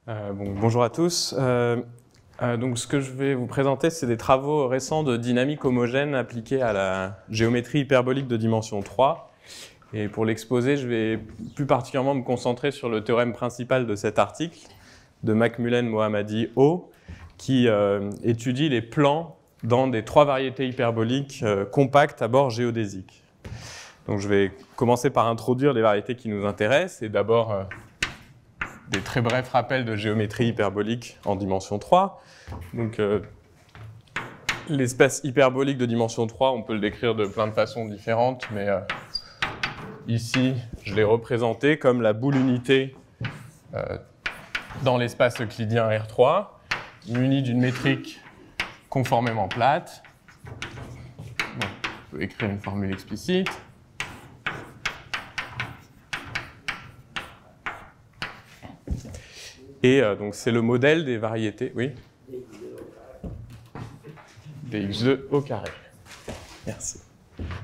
Bonjour à tous. Donc ce que je vais vous présenter, c'est des travaux récents de dynamique homogène appliqués à la géométrie hyperbolique de dimension 3. Et pour l'exposer, je vais plus particulièrement me concentrer sur le théorème principal de cet article, de Macmullen-Mohammadi-O, qui étudie les plans dans des trois variétés hyperboliques compactes à bord géodésique. Donc je vais commencer par introduire les variétés qui nous intéressent, et d'abord des très brefs rappels de géométrie hyperbolique en dimension 3. Donc, l'espace hyperbolique de dimension 3, on peut le décrire de plein de façons différentes, mais ici, je l'ai représenté comme la boule unité dans l'espace euclidien R3, munie d'une métrique conformément plate. Bon, je peux écrire une formule explicite. Et donc, c'est le modèle des variétés, oui, dx2 au carré. Merci.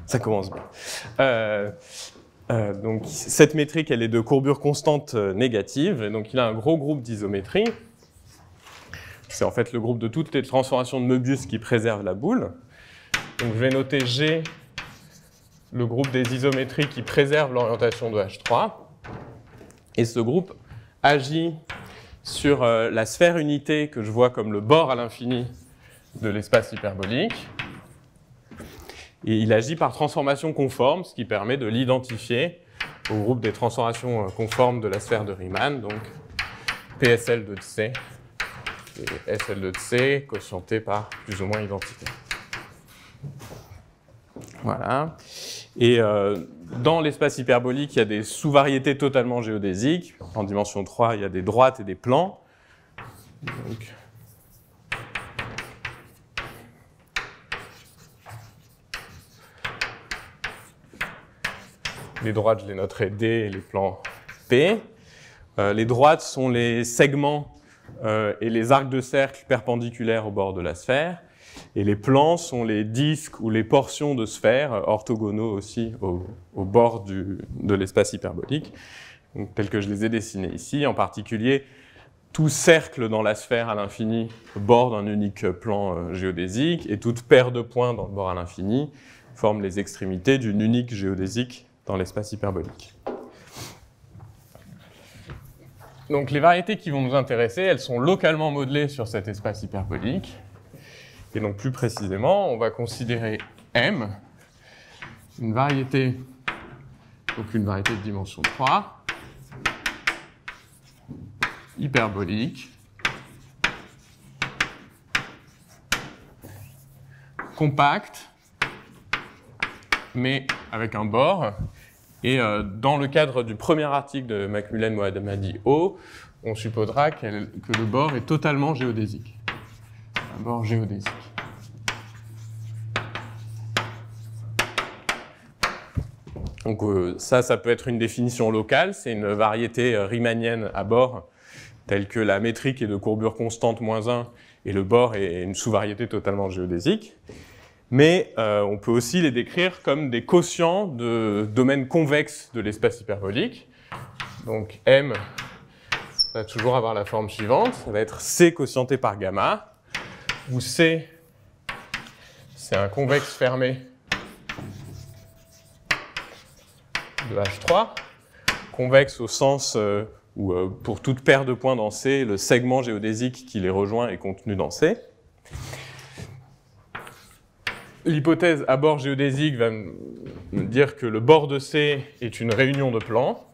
Ça commence bien. Donc, cette métrique, elle est de courbure constante négative. Et donc, il a un gros groupe d'isométrie. C'est en fait le groupe de toutes les transformations de Möbius qui préservent la boule. Donc, je vais noter G, le groupe des isométries qui préservent l'orientation de H3. Et ce groupe agit sur la sphère unité que je vois comme le bord à l'infini de l'espace hyperbolique. Et il agit par transformation conforme, ce qui permet de l'identifier au groupe des transformations conformes de la sphère de Riemann, donc PSL de C et SL de C, quotienté par plus ou moins identité. Voilà. Et dans l'espace hyperbolique, il y a des sous-variétés totalement géodésiques. En dimension 3, il y a des droites et des plans. Donc, les droites, je les noterai D et les plans P. Les droites sont les segments et les arcs de cercle perpendiculaires au bord de la sphère. Et les plans sont les disques ou les portions de sphères, orthogonaux aussi au bord de l'espace hyperbolique, donc, tels que je les ai dessinés ici. En particulier, tout cercle dans la sphère à l'infini borde un unique plan géodésique, et toute paire de points dans le bord à l'infini forment les extrémités d'une unique géodésique dans l'espace hyperbolique. Donc les variétés qui vont nous intéresser, elles sont localement modelées sur cet espace hyperbolique. Et donc plus précisément, on va considérer M, une variété de dimension 3, hyperbolique, compacte, mais avec un bord. Et dans le cadre du premier article de Macmullen-Mohammadi-O, on supposera que le bord est totalement géodésique. Un bord géodésique. Donc ça peut être une définition locale, c'est une variété riemannienne à bord, telle que la métrique est de courbure constante -1 et le bord est une sous-variété totalement géodésique. Mais on peut aussi les décrire comme des quotients de domaines convexes de l'espace hyperbolique. Donc M va toujours avoir la forme suivante, ça va être C quotienté par gamma, où C, c'est un convexe fermé de H3, convexe au sens où pour toute paire de points dans C, le segment géodésique qui les rejoint est contenu dans C. L'hypothèse à bord géodésique va me dire que le bord de C est une réunion de plans.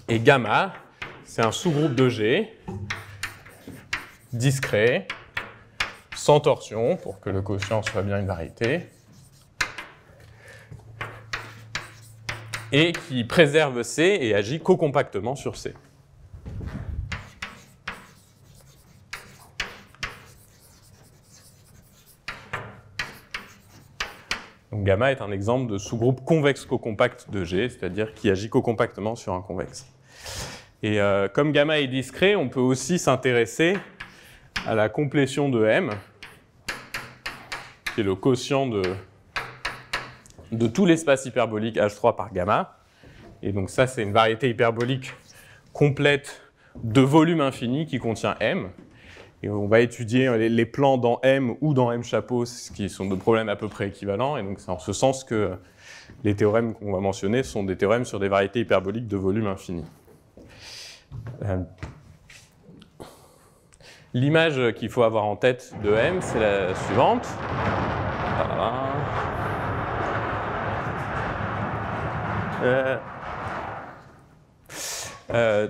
Et gamma, c'est un sous-groupe de G, discret, sans torsion, pour que le quotient soit bien une variété, et qui préserve C et agit co-compactement sur C. Donc gamma est un exemple de sous-groupe convexe co-compact de G, c'est-à-dire qui agit co-compactement sur un convexe. Et comme gamma est discret, on peut aussi s'intéresser à la complétion de M, qui est le quotient de de tout l'espace hyperbolique H3 par gamma. Et donc ça, c'est une variété hyperbolique complète de volume infini qui contient M. Et on va étudier les plans dans M ou dans M chapeau, ce qui sont deux problèmes à peu près équivalents. Et donc c'est en ce sens que les théorèmes qu'on va mentionner sont des théorèmes sur des variétés hyperboliques de volume infini. L'image qu'il faut avoir en tête de M, c'est la suivante.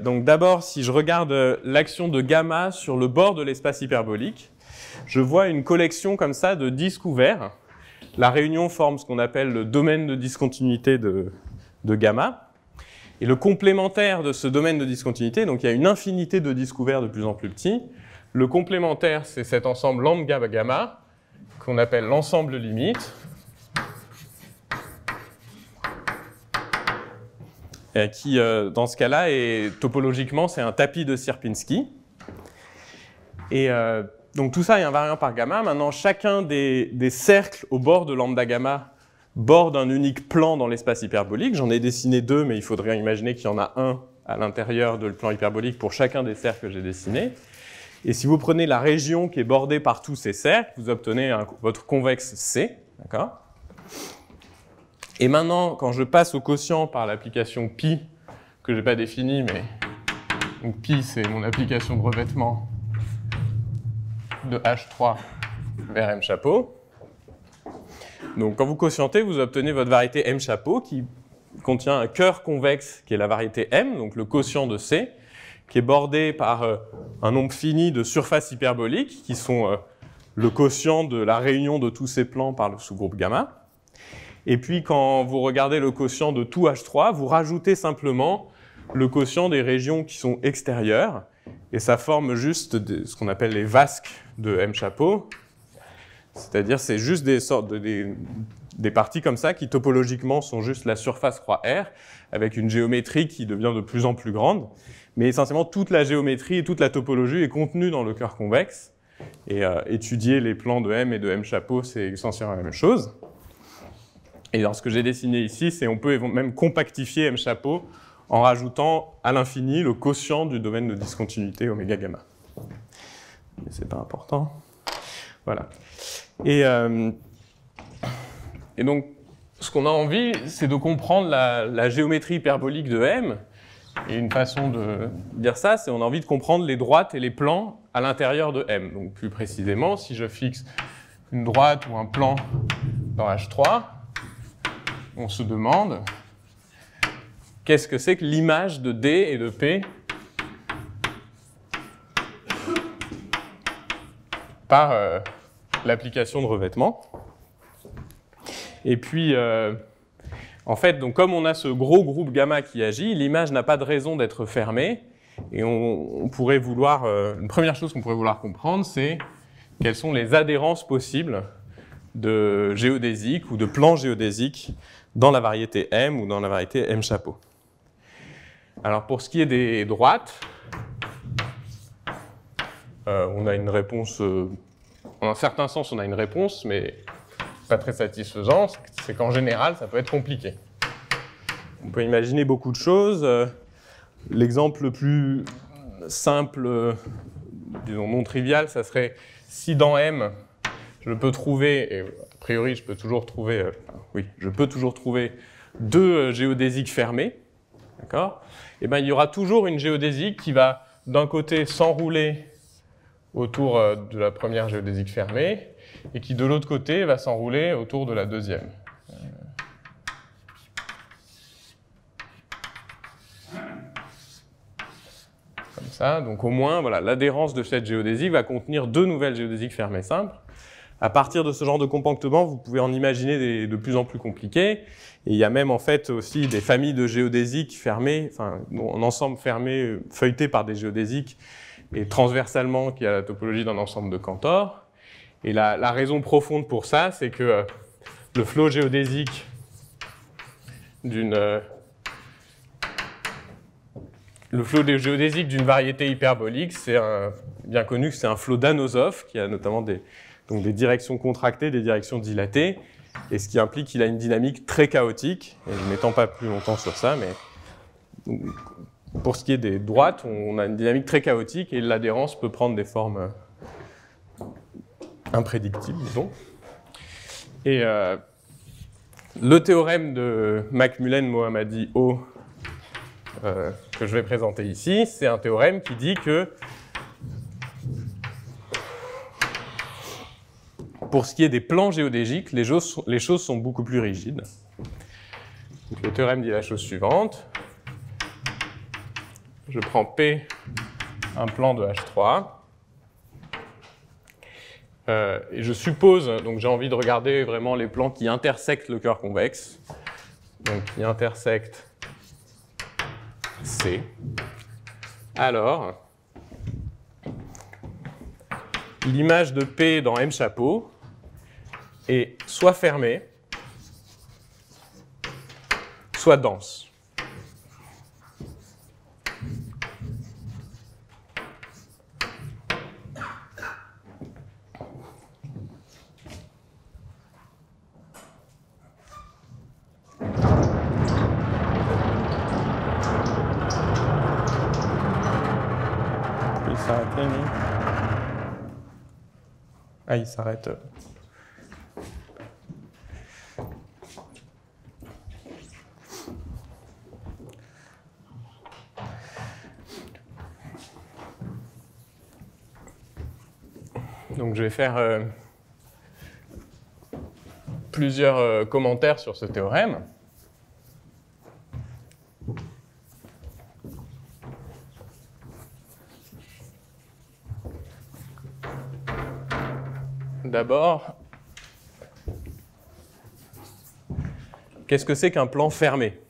Donc d'abord, si je regarde l'action de gamma sur le bord de l'espace hyperbolique, je vois une collection comme ça de disques ouverts. La réunion forme ce qu'on appelle le domaine de discontinuité de gamma. Et le complémentaire de ce domaine de discontinuité, donc il y a une infinité de disques ouverts de plus en plus petits. Le complémentaire, c'est cet ensemble lambda gamma, qu'on appelle l'ensemble limite. Qui, dans ce cas-là, topologiquement, c'est un tapis de Sierpinski. Et donc tout ça est invariant par gamma. Maintenant, chacun des cercles au bord de lambda gamma borde un unique plan dans l'espace hyperbolique. J'en ai dessiné deux, mais il faudrait imaginer qu'il y en a un à l'intérieur de le plan hyperbolique pour chacun des cercles que j'ai dessinés. Et si vous prenez la région qui est bordée par tous ces cercles, vous obtenez votre convexe C. D'accord ? Et maintenant, quand je passe au quotient par l'application pi, que je n'ai pas définie, mais donc pi, c'est mon application de revêtement de H3 vers M chapeau. Donc quand vous quotientez, vous obtenez votre variété M chapeau qui contient un cœur convexe qui est la variété M, donc le quotient de C, qui est bordé par un nombre fini de surfaces hyperboliques qui sont le quotient de la réunion de tous ces plans par le sous-groupe gamma. Et puis, quand vous regardez le quotient de tout H3, vous rajoutez simplement le quotient des régions qui sont extérieures, et ça forme juste ce qu'on appelle les vasques de M chapeau. C'est-à-dire, c'est juste des sortes des parties comme ça qui, topologiquement, sont juste la surface croix R, avec une géométrie qui devient de plus en plus grande. Mais essentiellement, toute la géométrie et toute la topologie est contenue dans le cœur convexe. Et étudier les plans de M et de M chapeau, c'est essentiellement la même chose. Et dans ce que j'ai dessiné ici, c'est on peut même compactifier M chapeau en rajoutant à l'infini le quotient du domaine de discontinuité oméga gamma. Mais c'est pas important. Voilà. Et donc, ce qu'on a envie, c'est de comprendre la géométrie hyperbolique de M. Et une façon de dire ça, c'est on a envie de comprendre les droites et les plans à l'intérieur de M. Donc plus précisément, si je fixe une droite ou un plan dans H3, on se demande qu'est-ce que c'est que l'image de D et de P par l'application de revêtement. Et puis, en fait, donc, comme on a ce gros groupe gamma qui agit, l'image n'a pas de raison d'être fermée. Et on pourrait vouloir, une première chose qu'on pourrait vouloir comprendre, c'est quelles sont les adhérences possibles de géodésiques ou de plans géodésiques dans la variété M ou dans la variété M chapeau. Alors pour ce qui est des droites, on a une réponse, en un certain sens on a une réponse, mais pas très satisfaisante, c'est qu'en général ça peut être compliqué. On peut imaginer beaucoup de choses. L'exemple le plus simple, disons non trivial, ça serait si dans M, je peux trouver, et a priori je peux toujours trouver, je peux toujours trouver deux géodésiques fermées, d'accord ? Et bien il y aura toujours une géodésique qui va d'un côté s'enrouler autour de la première géodésique fermée, et qui de l'autre côté va s'enrouler autour de la deuxième. Comme ça, donc au moins, voilà, l'adhérence de cette géodésique va contenir deux nouvelles géodésiques fermées simples. À partir de ce genre de compactement, vous pouvez en imaginer de plus en plus compliqués. Et il y a même en fait aussi des familles de géodésiques fermées, enfin un ensemble fermé, feuilleté par des géodésiques, et transversalement qui a la topologie d'un ensemble de Cantor. Et la raison profonde pour ça, c'est que le flot géodésique d'une variété hyperbolique, c'est bien connu que c'est un flot d'Anosov, qui a notamment des directions contractées, des directions dilatées. et ce qui implique qu'il a une dynamique très chaotique, et je ne m'étends pas plus longtemps sur ça, mais pour ce qui est des droites, on a une dynamique très chaotique, et l'adhérence peut prendre des formes imprédictibles, disons. Et le théorème de Macmullen-Mohammadi-O que je vais présenter ici, c'est un théorème qui dit que pour ce qui est des plans géodésiques, les choses sont beaucoup plus rigides. Donc, le théorème dit la chose suivante. Je prends P, un plan de H3. Et je suppose, donc j'ai envie de regarder vraiment les plans qui intersectent le cœur convexe. Donc qui intersectent C. Alors, l'image de P dans M chapeau est soit fermée, soit dense. Ah, il s'arrête. Donc je vais faire plusieurs commentaires sur ce théorème. D'abord, qu'est-ce que c'est qu'un plan fermé?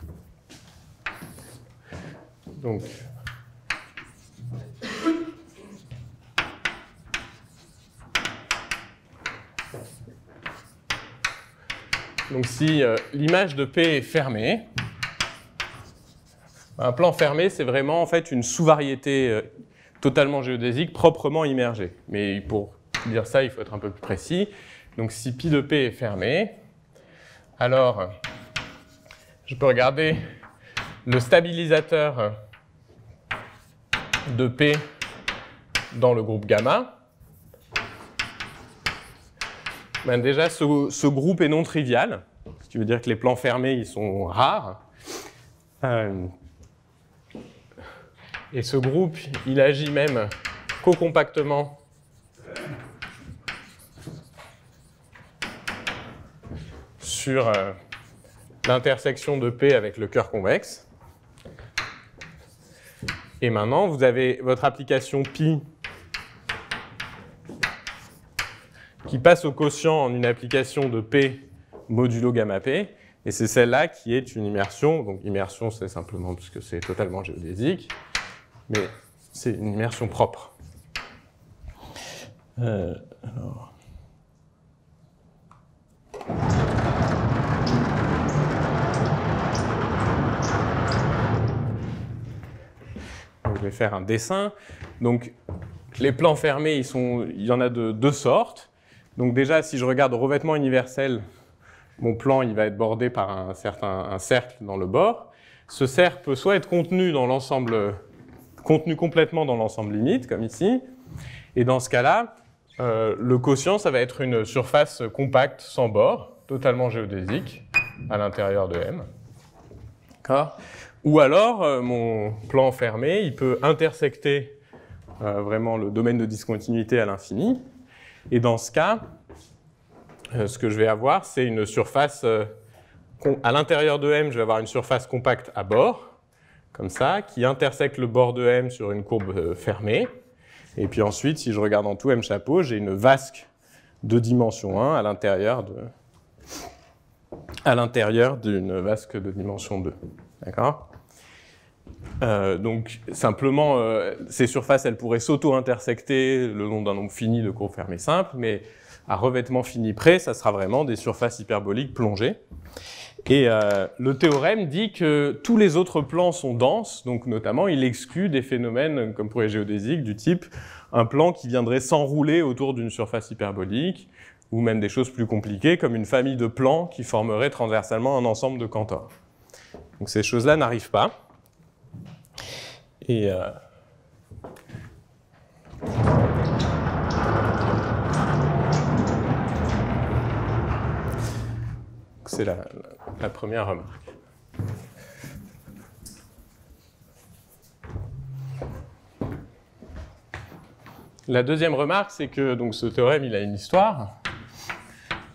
Donc, si l'image de P est fermée, un plan fermé, c'est vraiment en fait une sous-variété totalement géodésique proprement immergée. Mais pour dire ça, il faut être un peu plus précis. Donc si pi de P est fermé, alors je peux regarder le stabilisateur de P dans le groupe gamma. Ben déjà, ce groupe est non trivial, ce qui veut dire que les plans fermés, ils sont rares. Et ce groupe, il agit même co-compactement sur l'intersection de P avec le cœur convexe. Et maintenant, vous avez votre application pi qui passe au quotient en une application de P modulo gamma P. Et c'est celle-là qui est une immersion. Donc immersion, c'est simplement parce que c'est totalement géodésique. Mais c'est une immersion propre. Alors... Donc, je vais faire un dessin. Donc, les plans fermés, il y en a de deux sortes. Donc déjà, si je regarde revêtement universel, mon plan il va être bordé par un cercle dans le bord. Ce cercle peut soit être contenu complètement dans l'ensemble limite, comme ici. Et dans ce cas-là, le quotient, ça va être une surface compacte sans bord, totalement géodésique, à l'intérieur de M. D'accord ? Ou alors, mon plan fermé, il peut intersecter vraiment le domaine de discontinuité à l'infini. Et dans ce cas, ce que je vais avoir, c'est une surface, à l'intérieur de M, je vais avoir une surface compacte à bord, comme ça, qui intersecte le bord de M sur une courbe fermée. Et puis ensuite, si je regarde en tout M chapeau, j'ai une vasque de dimension 1 à l'intérieur d'une vasque de dimension 2. D'accord ? Donc, simplement, ces surfaces, elles pourraient s'auto-intersecter le long d'un nombre fini de courbes fermées simples, mais à revêtement fini près, ça sera vraiment des surfaces hyperboliques plongées. Et le théorème dit que tous les autres plans sont denses, donc notamment, il exclut des phénomènes, comme pour les géodésiques, du type un plan qui viendrait s'enrouler autour d'une surface hyperbolique, ou même des choses plus compliquées, comme une famille de plans qui formerait transversalement un ensemble de Cantor. Donc ces choses-là n'arrivent pas. Et c'est la première remarque. La deuxième remarque, c'est que donc, ce théorème il a une histoire.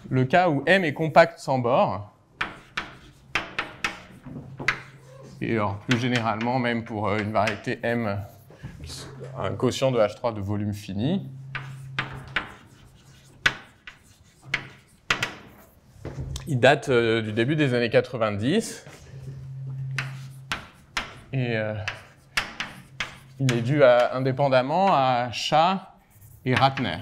Le cas où M est compact sans bord, et alors, plus généralement, même pour une variété M, un quotient de H3 de volume fini, il date du début des années 90, et il est dû indépendamment à Shah et Ratner.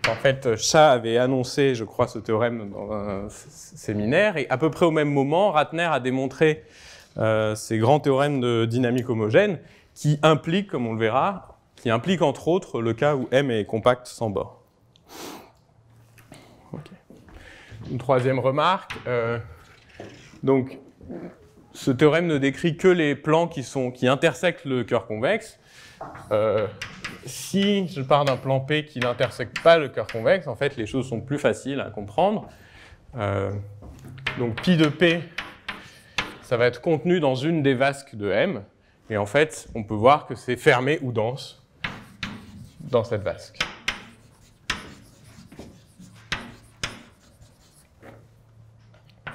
En fait, Shah avait annoncé, je crois, ce théorème dans un séminaire, et à peu près au même moment, Ratner a démontré ces grands théorèmes de dynamique homogène qui impliquent, comme on le verra, qui impliquent entre autres le cas où M est compact sans bord. Okay. Une troisième remarque, donc ce théorème ne décrit que les plans qui intersectent le cœur convexe. Si je pars d'un plan P qui n'intersecte pas le cœur convexe, en fait, les choses sont plus faciles à comprendre. Donc, pi de P, ça va être contenu dans une des vasques de M. Et en fait, on peut voir que c'est fermé ou dense dans cette vasque.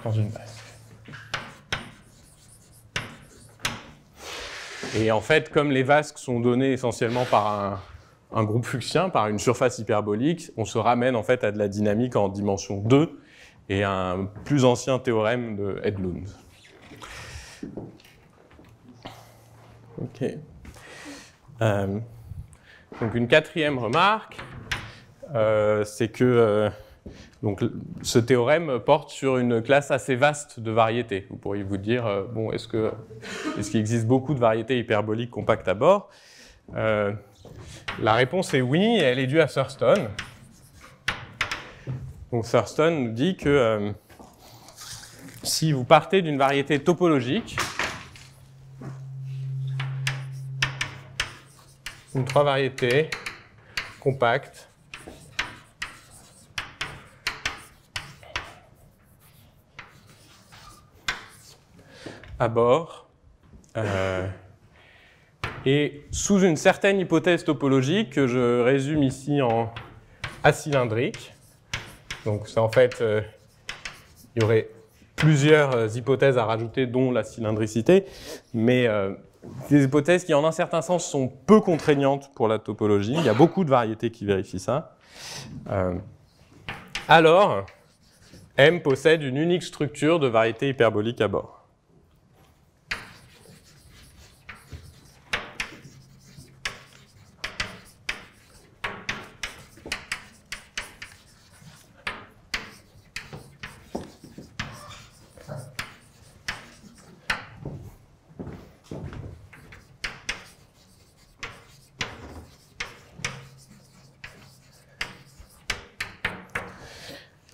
Dans une vasque. Et en fait, comme les vasques sont données essentiellement par un groupe fuchsien, par une surface hyperbolique, on se ramène en fait à de la dynamique en dimension 2 et à un plus ancien théorème de Edlund. Ok. Donc une quatrième remarque, c'est que donc, ce théorème porte sur une classe assez vaste de variétés. Vous pourriez vous dire, bon, est-ce qu'il existe beaucoup de variétés hyperboliques compactes à bord? La réponse est oui, et elle est due à Thurston. Donc Thurston nous dit que si vous partez d'une variété topologique, donc 3 variétés compactes, à bord, et sous une certaine hypothèse topologique que je résume ici en acylindrique. Donc c'est en fait, il y aurait plusieurs hypothèses à rajouter, dont la cylindricité, mais des hypothèses qui en un certain sens sont peu contraignantes pour la topologie. Il y a beaucoup de variétés qui vérifient ça. Alors, M possède une unique structure de variété hyperbolique à bord.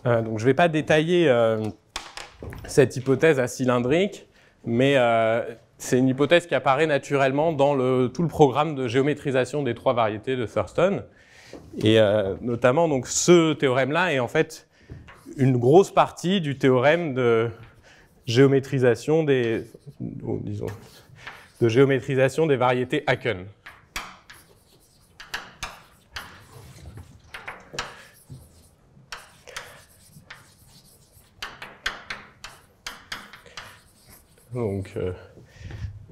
Donc je ne vais pas détailler cette hypothèse acylindrique, mais c'est une hypothèse qui apparaît naturellement dans tout le programme de géométrisation des 3 variétés de Thurston. Et notamment, donc, ce théorème-là est en fait une grosse partie du théorème de géométrisation des variétés Haken. Donc,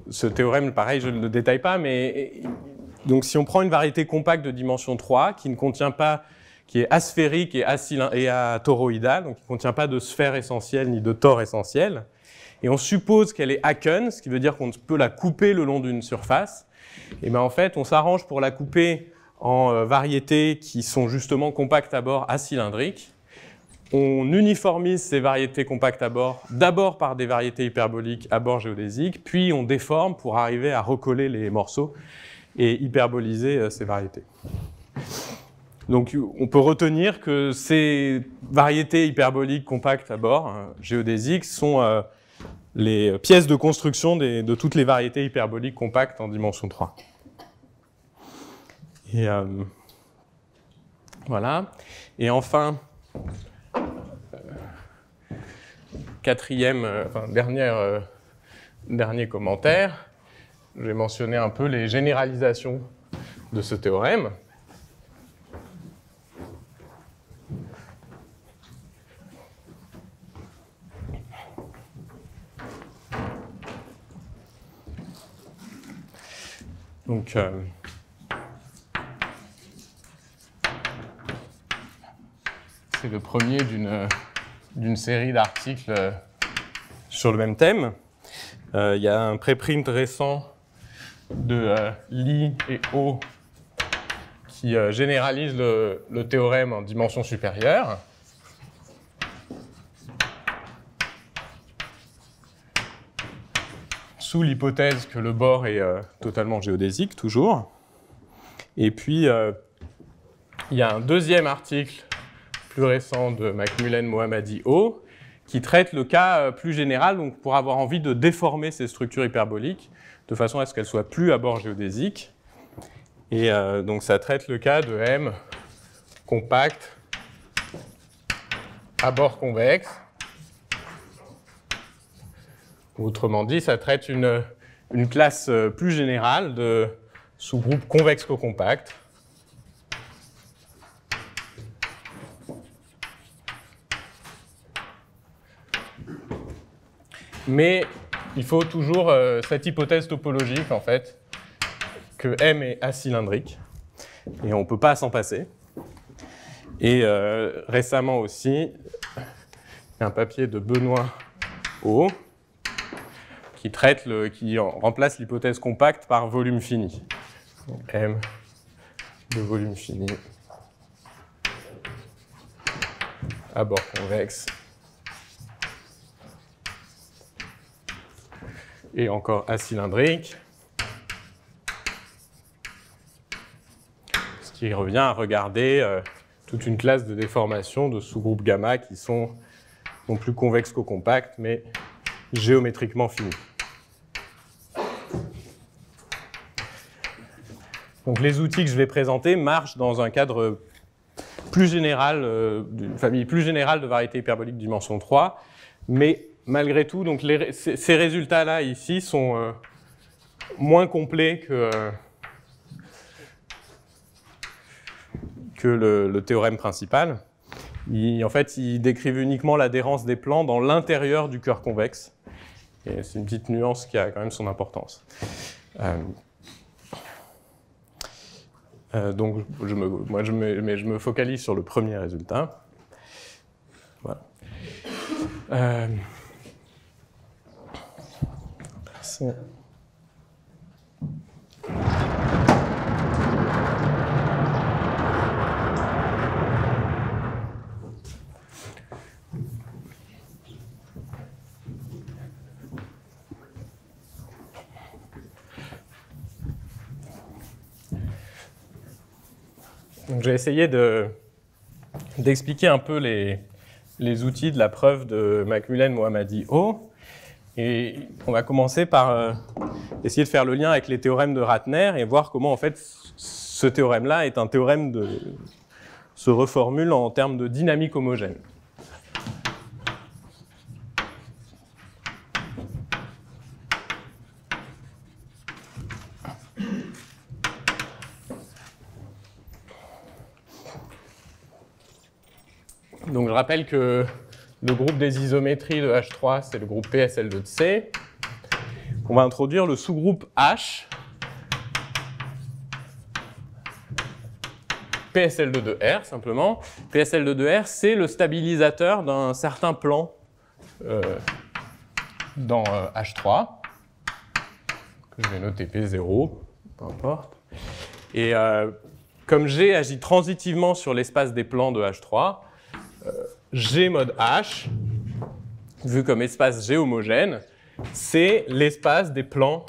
ce théorème, pareil, je ne le détaille pas, mais donc, si on prend une variété compacte de dimension 3, qui ne contient pas, qui est asphérique et atoroïdale, donc qui ne contient pas de sphère essentielle ni de tore essentiel, et on suppose qu'elle est Haken, ce qui veut dire qu'on peut la couper le long d'une surface, et bien en fait, on s'arrange pour la couper en variétés qui sont justement compactes à bord acylindriques. On uniformise ces variétés compactes à bord, d'abord par des variétés hyperboliques à bord géodésique, puis on déforme pour arriver à recoller les morceaux et hyperboliser ces variétés. Donc on peut retenir que ces variétés hyperboliques compactes à bord, géodésiques, sont les pièces de construction de toutes les variétés hyperboliques compactes en dimension 3. Et voilà. Et enfin, dernier commentaire, je vais mentionner un peu les généralisations de ce théorème. Donc, c'est le premier d'une série d'articles sur le même thème. Il y a un préprint récent de Li et O qui généralise le théorème en dimension supérieure. Sous l'hypothèse que le bord est totalement géodésique, toujours. Et puis, il y a un deuxième article plus récent de Macmullen-Mohammadi-O qui traite le cas plus général, donc pour avoir envie de déformer ces structures hyperboliques de façon à ce qu'elles soient plus à bord géodésique. Et donc ça traite le cas de M compact à bord convexe. Autrement dit, ça traite une classe plus générale de sous-groupes convexes co-compacts. Mais il faut toujours cette hypothèse topologique, en fait, que M est acylindrique, et on ne peut pas s'en passer. Et récemment aussi, il y a un papier de Benoît O qui remplace l'hypothèse compacte par volume fini. Donc, M de volume fini à bord convexe. Et encore acylindrique. Ce qui revient à regarder toute une classe de déformation de sous-groupes gamma qui sont non plus convexes qu'au compact, mais géométriquement finis. Donc les outils que je vais présenter marchent dans un cadre plus général, d'une famille plus générale de variétés hyperboliques de dimension 3, mais malgré tout, donc ces résultats-là ici sont moins complets que le théorème principal. En fait, ils décrivent uniquement l'adhérence des plans dans l'intérieur du cœur convexe. Et c'est une petite nuance qui a quand même son importance. Donc, je me focalise sur le premier résultat. Voilà. Donc, j'ai essayé d'expliquer un peu les outils de la preuve de Macmullen-Mohammadi-O. Et on va commencer par essayer de faire le lien avec les théorèmes de Ratner et voir comment en fait ce théorème-là est un théorème se reformule en termes de dynamique homogène. Donc je rappelle que le groupe des isométries de H3, c'est le groupe PSL2 de C. On va introduire le sous-groupe H, PSL2 de R, simplement. PSL2 de R, c'est le stabilisateur d'un certain plan dans H3, que je vais noter P0, peu importe. Et comme G agit transitivement sur l'espace des plans de H3, G mod H, vu comme espace G homogène, c'est l'espace des plans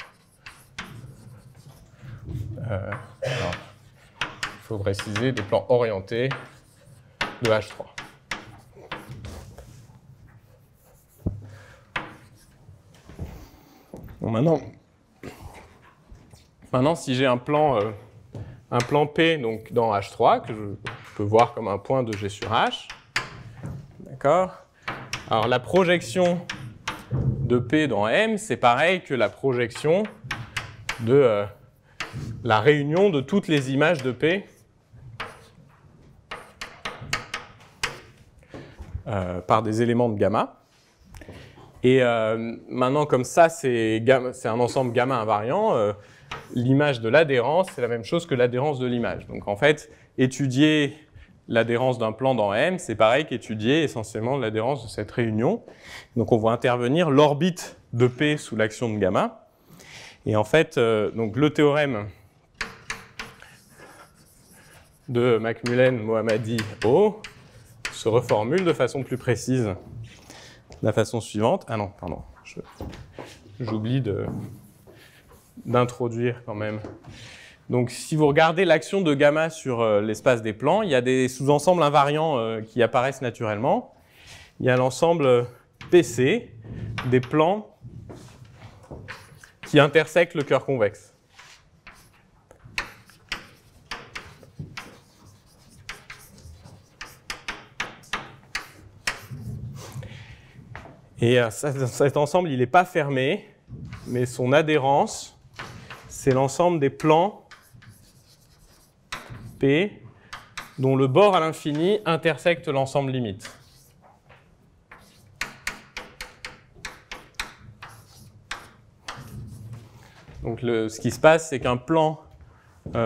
faut préciser, des plans orientés de H3. Bon, maintenant, si j'ai un plan P donc, dans H3, que je peux voir comme un point de G sur H, d'accord? Alors la projection de P dans M, c'est pareil que la projection de la réunion de toutes les images de P par des éléments de gamma. Et maintenant, comme ça, c'est un ensemble gamma invariant, l'image de l'adhérence, c'est la même chose que l'adhérence de l'image. Donc en fait, étudier l'adhérence d'un plan dans M, c'est pareil qu'étudier essentiellement l'adhérence de cette réunion. Donc on voit intervenir l'orbite de P sous l'action de gamma. Et en fait, donc le théorème de Macmullen-Mohammadi-O se reformule de façon plus précise de la façon suivante. Ah non, pardon, j'oublie d'introduire quand même. Donc si vous regardez l'action de gamma sur l'espace des plans, il y a des sous-ensembles invariants qui apparaissent naturellement. Il y a l'ensemble PC des plans qui intersectent le cœur convexe. Et cet ensemble, il n'est pas fermé, mais son adhérence, c'est l'ensemble des plans P dont le bord à l'infini intersecte l'ensemble limite. Donc ce qui se passe, c'est qu'un plan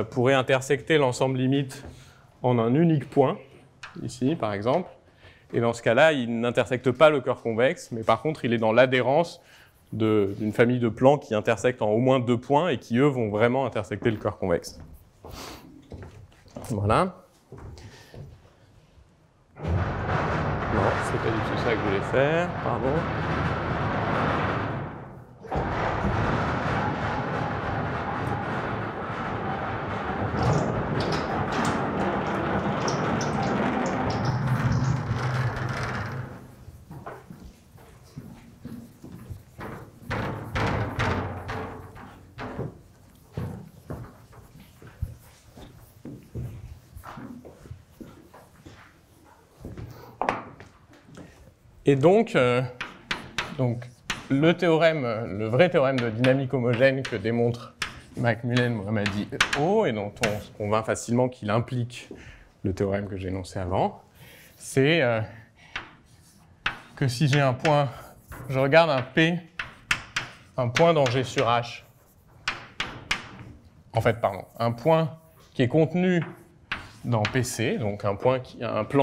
pourrait intersecter l'ensemble limite en un unique point, ici par exemple, et dans ce cas-là, il n'intersecte pas le cœur convexe, mais par contre, il est dans l'adhérence d'une famille de plans qui intersectent en au moins 2 points et qui, eux, vont vraiment intersecter le cœur convexe. Voilà. Non, c'est pas du tout ça que je voulais faire, pardon. Et donc le vrai théorème de dynamique homogène que démontre Macmullen-Mohammadi-O, et dont on se convainc facilement qu'il implique le théorème que j'ai énoncé avant, c'est que si j'ai un point, je regarde un P, un point dans G sur H, en fait, pardon, un point qui est contenu dans PC, donc un plan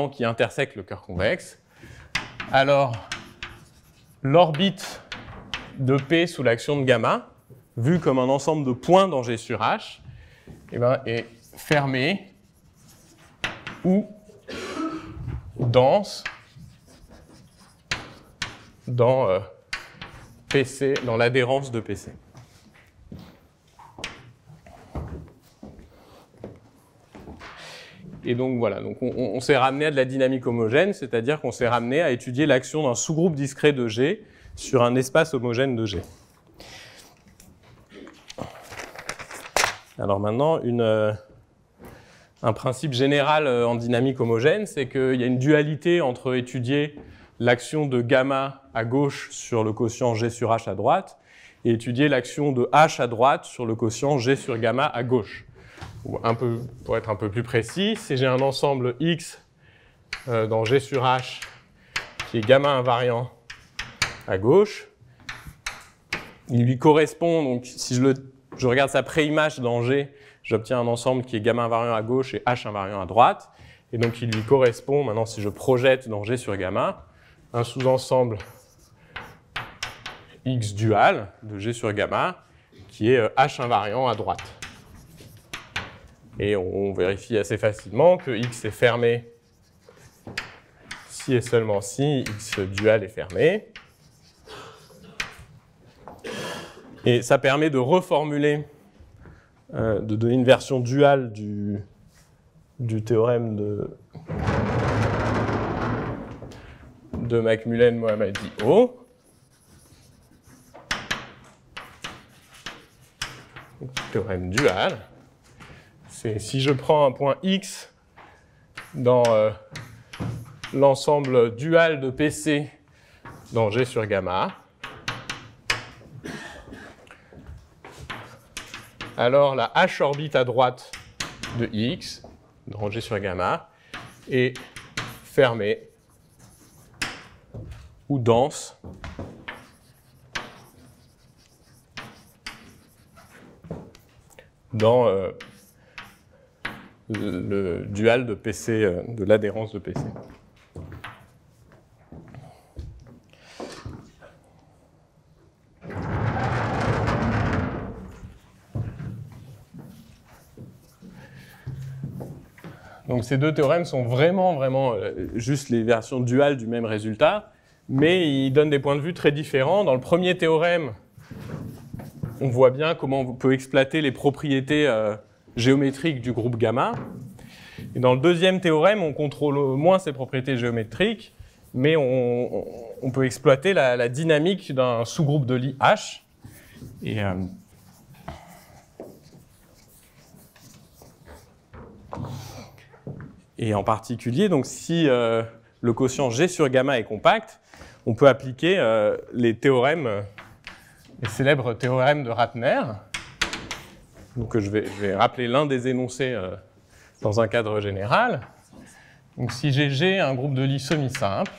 qui intersecte le cœur convexe, alors l'orbite de P sous l'action de gamma, vue comme un ensemble de points dans G sur H, est fermée ou dense dans PC, dans l'adhérence de PC. Et donc voilà, donc on s'est ramené à de la dynamique homogène, c'est-à-dire qu'on s'est ramené à étudier l'action d'un sous-groupe discret de G sur un espace homogène de G. Alors maintenant, un principe général en dynamique homogène, c'est qu'il y a une dualité entre étudier l'action de gamma à gauche sur le quotient G sur H à droite et étudier l'action de H à droite sur le quotient G sur gamma à gauche. Pour être un peu plus précis, si j'ai un ensemble X dans G sur H qui est gamma invariant à gauche, il lui correspond, donc si je regarde sa préimage dans G, j'obtiens un ensemble qui est gamma invariant à gauche et H invariant à droite, et donc il lui correspond, maintenant si je projette dans G sur gamma, un sous-ensemble X dual de G sur gamma qui est H invariant à droite. Et on vérifie assez facilement que X est fermé si et seulement si X dual est fermé. Et ça permet de reformuler, de donner une version duale du théorème de Macmullen-Mohammadi-O. Théorème dual. C'est si je prends un point X dans l'ensemble dual de PC dans G sur gamma, alors la H orbite à droite de X dans G sur gamma est fermée ou dense dans le dual de PC, de l'adhérence de PC. Donc ces deux théorèmes sont vraiment juste les versions duales du même résultat, mais ils donnent des points de vue très différents. Dans le premier théorème, on voit bien comment on peut exploiter les propriétés géométriques du groupe gamma. Et dans le deuxième théorème, on contrôle moins ces propriétés géométriques, mais on peut exploiter la dynamique d'un sous-groupe de Lie H. Et en particulier, donc, si le quotient G sur gamma est compact, on peut appliquer les théorèmes, les célèbres théorèmes de Ratner. Donc, je vais rappeler l'un des énoncés dans un cadre général. Donc, si j'ai G un groupe de Lie semi-simple,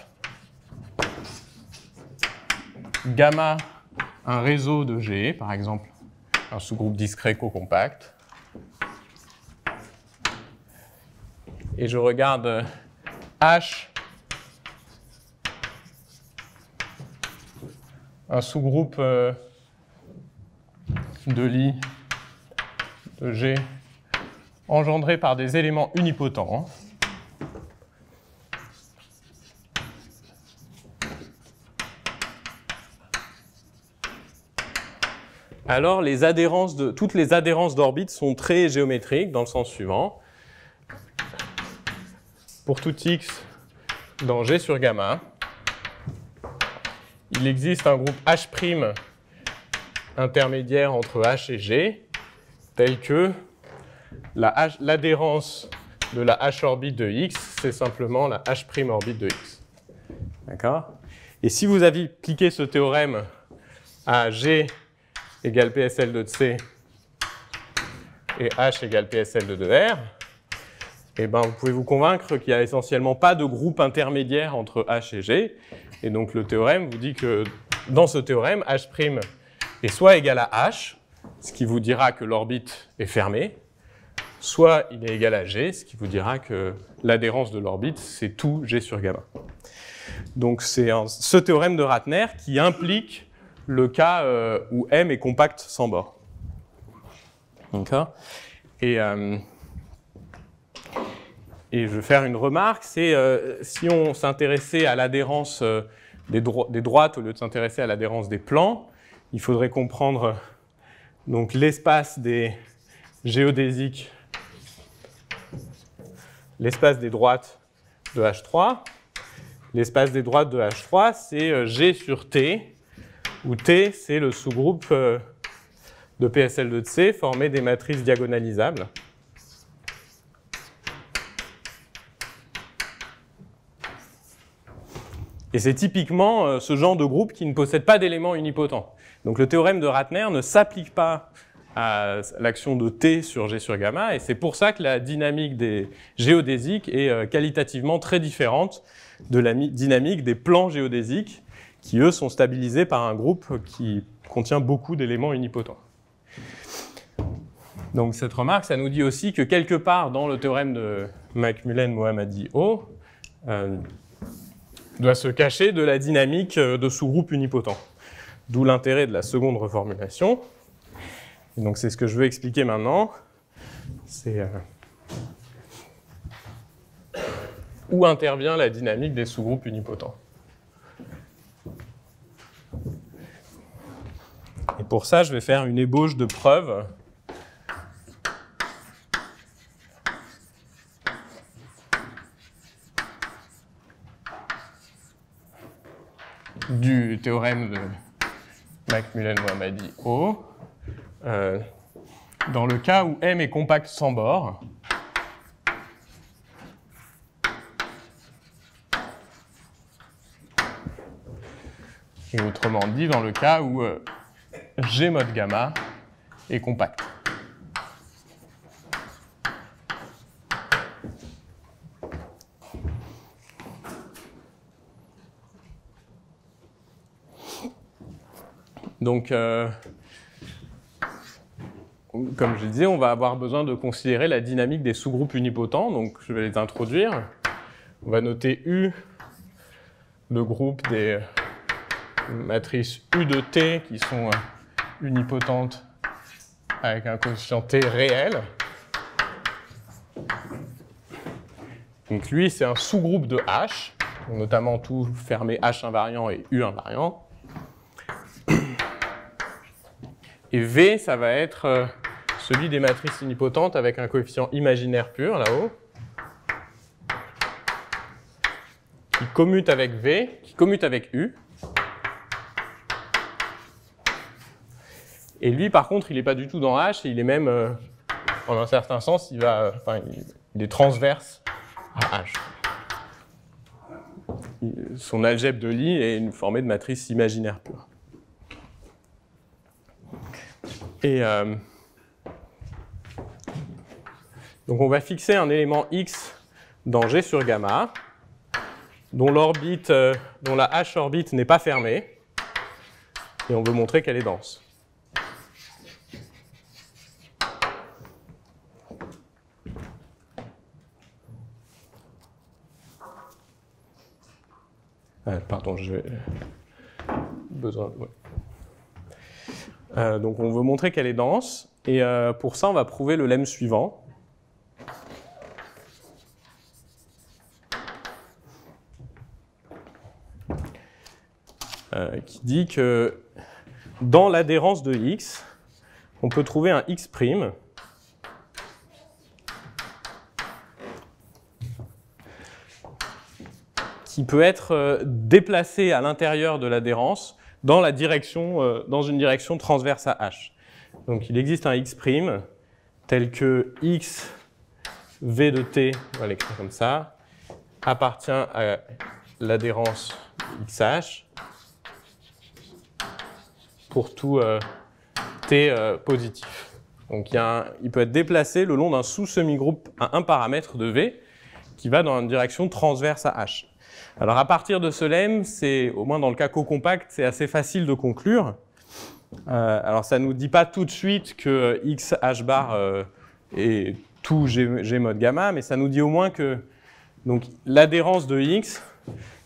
gamma un réseau de G, par exemple un sous-groupe discret co-compact, et je regarde H, un sous-groupe de Lie de G engendré par des éléments unipotents. Alors toutes les adhérences d'orbite sont très géométriques dans le sens suivant. Pour tout X dans G sur gamma, il existe un groupe H' intermédiaire entre H et G, tel que l'adhérence de la H orbite de X, c'est simplement la H' orbite de X. D'accord ? Et si vous appliquez ce théorème à G égale PSL de C et H égale PSL de 2R, eh ben, vous pouvez vous convaincre qu'il n'y a essentiellement pas de groupe intermédiaire entre H et G. Et donc le théorème vous dit que dans ce théorème, H' est soit égal à H, ce qui vous dira que l'orbite est fermée, soit il est égal à G, ce qui vous dira que l'adhérence de l'orbite, c'est tout G sur gamma. Donc c'est ce théorème de Ratner qui implique le cas où M est compact sans bord. D'accord ? Et je vais faire une remarque, c'est si on s'intéressait à l'adhérence des droites au lieu de s'intéresser à l'adhérence des plans, il faudrait comprendre donc l'espace des géodésiques, l'espace des droites de H3. L'espace des droites de H3, c'est G sur T, où T, c'est le sous-groupe de PSL de C formé des matrices diagonalisables. Et c'est typiquement ce genre de groupe qui ne possède pas d'éléments unipotents. Donc le théorème de Ratner ne s'applique pas à l'action de T sur G sur gamma, et c'est pour ça que la dynamique des géodésiques est qualitativement très différente de la dynamique des plans géodésiques, qui eux sont stabilisés par un groupe qui contient beaucoup d'éléments unipotents. Donc cette remarque, ça nous dit aussi que quelque part dans le théorème de Macmullen-Mohammadi-O, doit se cacher de la dynamique de sous-groupes unipotents. D'où l'intérêt de la seconde reformulation. Et donc c'est ce que je veux expliquer maintenant. C'est où intervient la dynamique des sous-groupes unipotents. Et pour ça, je vais faire une ébauche de preuve du théorème de Macmullen-Mohammadi-O, dans le cas où M est compact sans bord, et autrement dit, dans le cas où G mod gamma est compact. Donc, comme je disais, on va avoir besoin de considérer la dynamique des sous-groupes unipotents. Donc, je vais les introduire. On va noter U, le groupe des matrices U de T qui sont unipotentes avec un coefficient T réel. Donc, lui, c'est un sous-groupe de H, notamment tout fermé H invariant et U invariant. Et V, ça va être celui des matrices unipotentes avec un coefficient imaginaire pur, là-haut, qui commute avec V, qui commute avec U. Et lui, par contre, il n'est pas du tout dans H, et il est même, en un certain sens, il est transverse à H. Son algèbre de Lie est formée de matrices imaginaires pures. Et donc on va fixer un élément X dans G sur gamma, dont la H orbite n'est pas fermée, et on veut montrer qu'elle est dense. Pardon, j'ai besoin. Ouais. Donc on veut montrer qu'elle est dense, et pour ça on va prouver le lemme suivant. Qui dit que dans l'adhérence de X, on peut trouver un X' qui peut être déplacé à l'intérieur de l'adhérence dans une direction transverse à H. Donc il existe un X' tel que X V de T, on va l'écrire comme ça, appartient à l'adhérence XH pour tout T positif. Donc il peut être déplacé le long d'un sous-semigroupe à un paramètre de V qui va dans une direction transverse à H. Alors à partir de ce lemme, au moins dans le cas co-compact, c'est assez facile de conclure. Alors ça ne nous dit pas tout de suite que X H bar est tout G mod gamma, mais ça nous dit au moins que l'adhérence de X,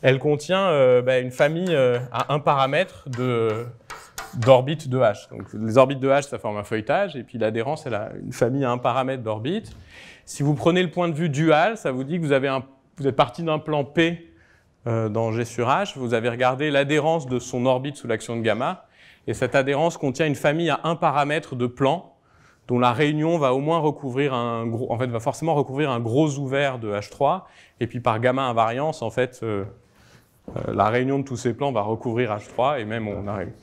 elle contient une famille à un paramètre d'orbites de H. Donc les orbites de H, ça forme un feuilletage, et puis l'adhérence, elle a une famille à un paramètre d'orbites. Si vous prenez le point de vue dual, ça vous dit que vous êtes parti d'un plan P dans G sur H, vous avez regardé l'adhérence de son orbite sous l'action de gamma, et cette adhérence contient une famille à un paramètre de plans, dont la réunion va au moins recouvrir va forcément recouvrir un gros ouvert de H3, et puis par gamma invariance, en fait, la réunion de tous ces plans va recouvrir H3, et même on arrive.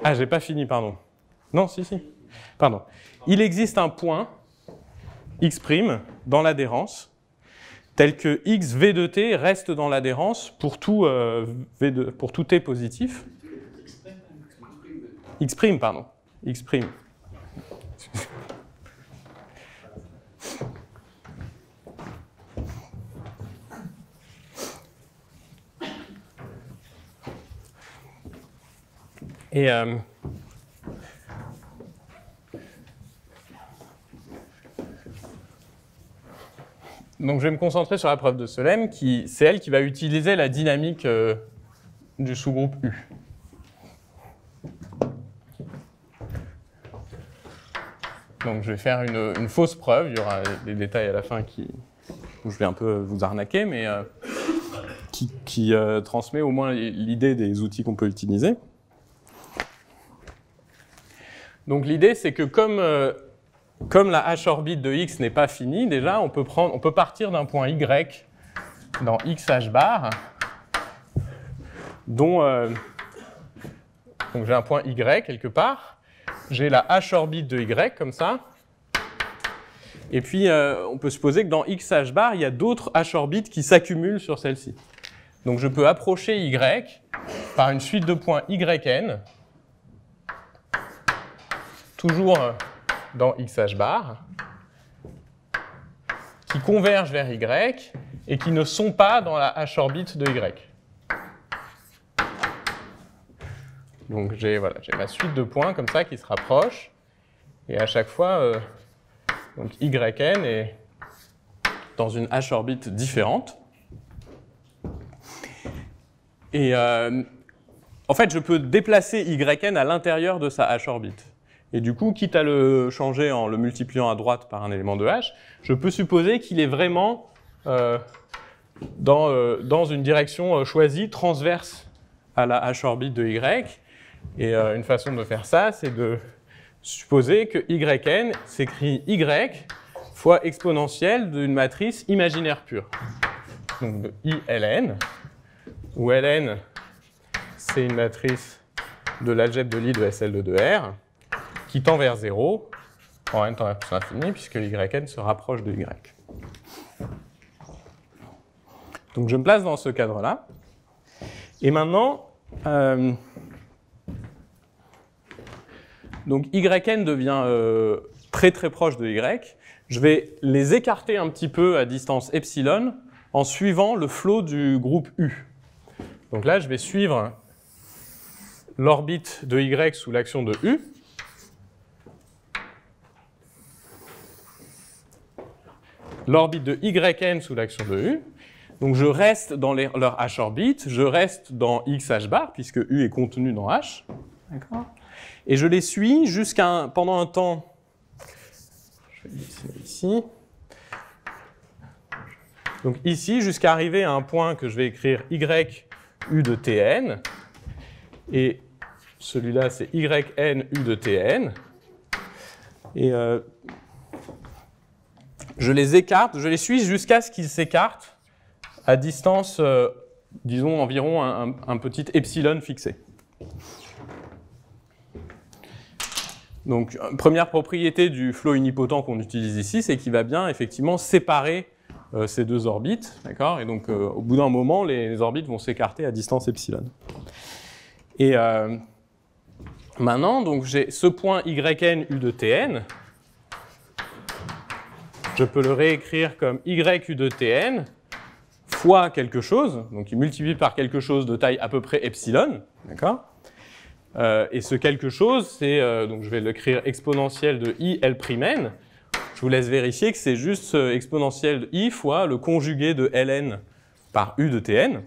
Ah, j'ai pas fini, pardon. Non, si. Pardon. Il existe un point X' dans l'adhérence, tel que X V de T reste dans l'adhérence pour tout T positif. X', pardon. X'. Et donc je vais me concentrer sur la preuve de ce lemme, c'est elle qui va utiliser la dynamique du sous-groupe U. Donc je vais faire une fausse preuve, il y aura des détails à la fin où je vais un peu vous arnaquer, mais qui transmet au moins l'idée des outils qu'on peut utiliser. Donc l'idée, c'est que comme la H-orbite de X n'est pas finie, déjà, on peut partir d'un point Y dans XH bar dont donc j'ai un point y quelque part, j'ai la h orbite de y comme ça, et puis on peut supposer que dans x h bar, il y a d'autres h orbites qui s'accumulent sur celle-ci. Donc je peux approcher y par une suite de points yn, toujours dans x h bar, qui convergent vers y et qui ne sont pas dans la h orbite de y. Donc j'ai ma suite de points comme ça qui se rapprochent, et à chaque fois, donc yn est dans une h orbite différente. Et en fait, je peux déplacer yn à l'intérieur de sa h orbite. Et du coup, quitte à le changer en le multipliant à droite par un élément de h, je peux supposer qu'il est vraiment dans une direction choisie transverse à la h orbite de y. Et une façon de faire ça, c'est de supposer que yn s'écrit y fois exponentielle d'une matrice imaginaire pure. Donc de ILN, où Ln, c'est une matrice de l'algèbre de Lie de SL de R, qui tend vers 0, en n tend vers plus l'infini, puisque yn se rapproche de y. Donc je me place dans ce cadre-là. Et maintenant, donc yn devient très très proche de y. Je vais les écarter un petit peu à distance epsilon en suivant le flot du groupe U. Donc là, je vais suivre l'orbite de y sous l'action de U. L'orbite de yn sous l'action de U. Donc je reste dans leur h orbite, je reste dans x h bar, puisque U est contenu dans h. D'accord ? Et je les suis pendant un temps. Je vais dessiner ici. Donc ici, jusqu'à arriver à un point que je vais écrire y u de tn. Et celui-là, c'est yn u de tn. Et je les écarte, je les suis jusqu'à ce qu'ils s'écartent à distance, disons, environ un petit epsilon fixé. Donc, première propriété du flot unipotent qu'on utilise ici, c'est qu'il va bien effectivement séparer ces deux orbites, d'accord ? Et donc, au bout d'un moment, les orbites vont s'écarter à distance epsilon. Et maintenant, donc, j'ai ce point yn u de tn. Je peux le réécrire comme y u de tn fois quelque chose, donc il multiplie par quelque chose de taille à peu près epsilon, d'accord ? Et ce quelque chose, c'est, donc je vais l'écrire exponentielle de i L'N. Je vous laisse vérifier que c'est juste exponentielle de i fois le conjugué de Ln par u de Tn.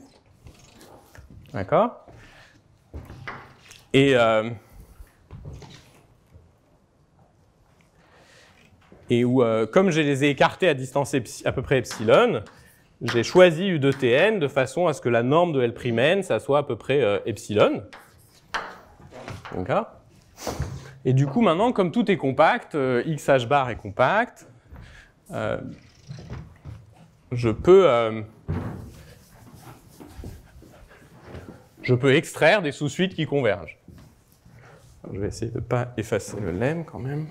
D'accord ? Et où, comme je les ai écartés à distance à peu près epsilon, j'ai choisi u de Tn de façon à ce que la norme de L'N, ça soit à peu près epsilon. D'accord ? Et du coup, maintenant, comme tout est compact, x h bar est compact, je peux extraire des sous-suites qui convergent. Je vais essayer de ne pas effacer le lemme quand même.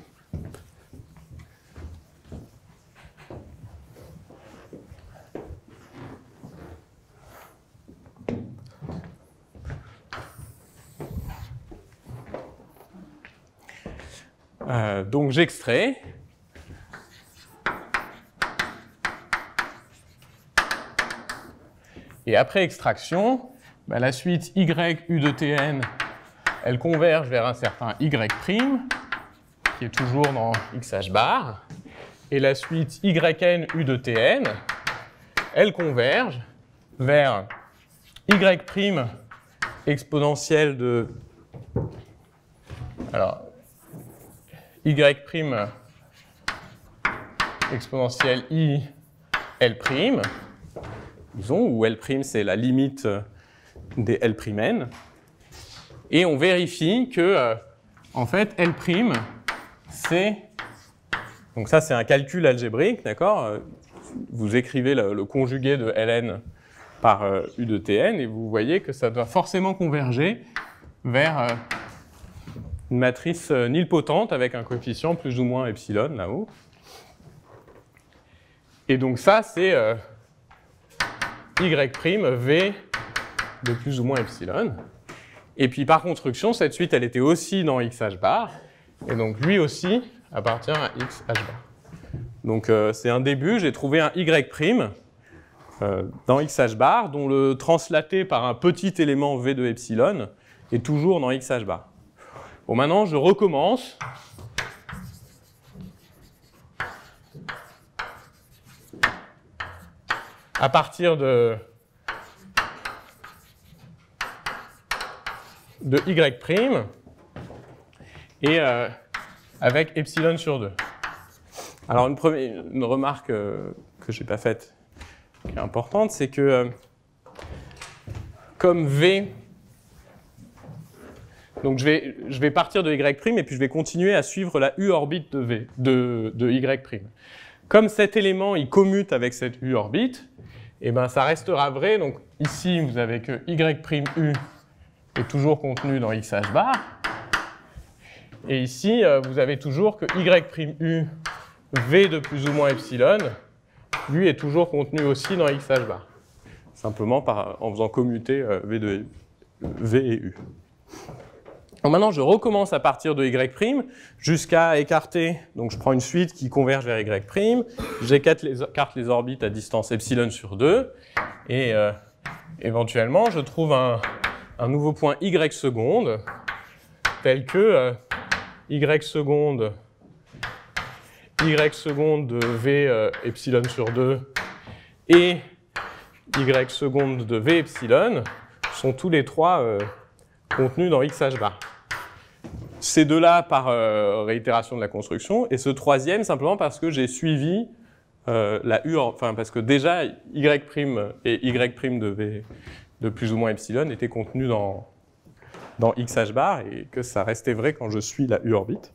Donc j'extrais. Et après extraction, la suite y u de tn, elle converge vers un certain y', qui est toujours dans x h bar. Et la suite yn u de tn, elle converge vers y' exponentielle de... Alors, y' exponentielle i L', disons, où L' c'est la limite des L'N. Et on vérifie que, en fait, L', c'est... Donc ça, c'est un calcul algébrique, d'accord ? Vous écrivez le conjugué de Ln par U de Tn, et vous voyez que ça doit forcément converger vers une matrice nilpotente avec un coefficient plus ou moins epsilon là-haut. Et donc ça, c'est Y' de plus ou moins epsilon. Et puis par construction, cette suite, elle était aussi dans XH bar, et donc lui aussi appartient à XH bar. Donc c'est un début, j'ai trouvé un Y' dans XH bar, dont le translaté par un petit élément V de epsilon est toujours dans XH bar. Bon, maintenant, je recommence. À partir de Y' et avec epsilon sur 2. Alors, une remarque que je n'ai pas faite, qui est importante, c'est que comme V, donc je vais partir de Y' et puis je vais continuer à suivre la U-orbite de V, de Y'. Comme cet élément, il commute avec cette U-orbite, et ben ça restera vrai. Donc ici, vous avez que Y', est toujours contenu dans XH bar. Et ici, vous avez toujours que Y', V de plus ou moins epsilon, lui est toujours contenu aussi dans XH bar. Simplement en faisant commuter V et U. Donc maintenant, je recommence à partir de Y' jusqu'à écarter. Donc je prends une suite qui converge vers Y', j'écarte les orbites à distance epsilon sur 2, et éventuellement, je trouve un nouveau point Y seconde, tel que Y seconde de V epsilon sur 2 et Y seconde de V epsilon sont tous les trois contenus dans XH bar. Ces deux-là par réitération de la construction, et ce troisième simplement parce que j'ai suivi la U, enfin parce que déjà Y' et Y' de V de plus ou moins epsilon étaient contenus dans XH bar, et que ça restait vrai quand je suis la U-orbite.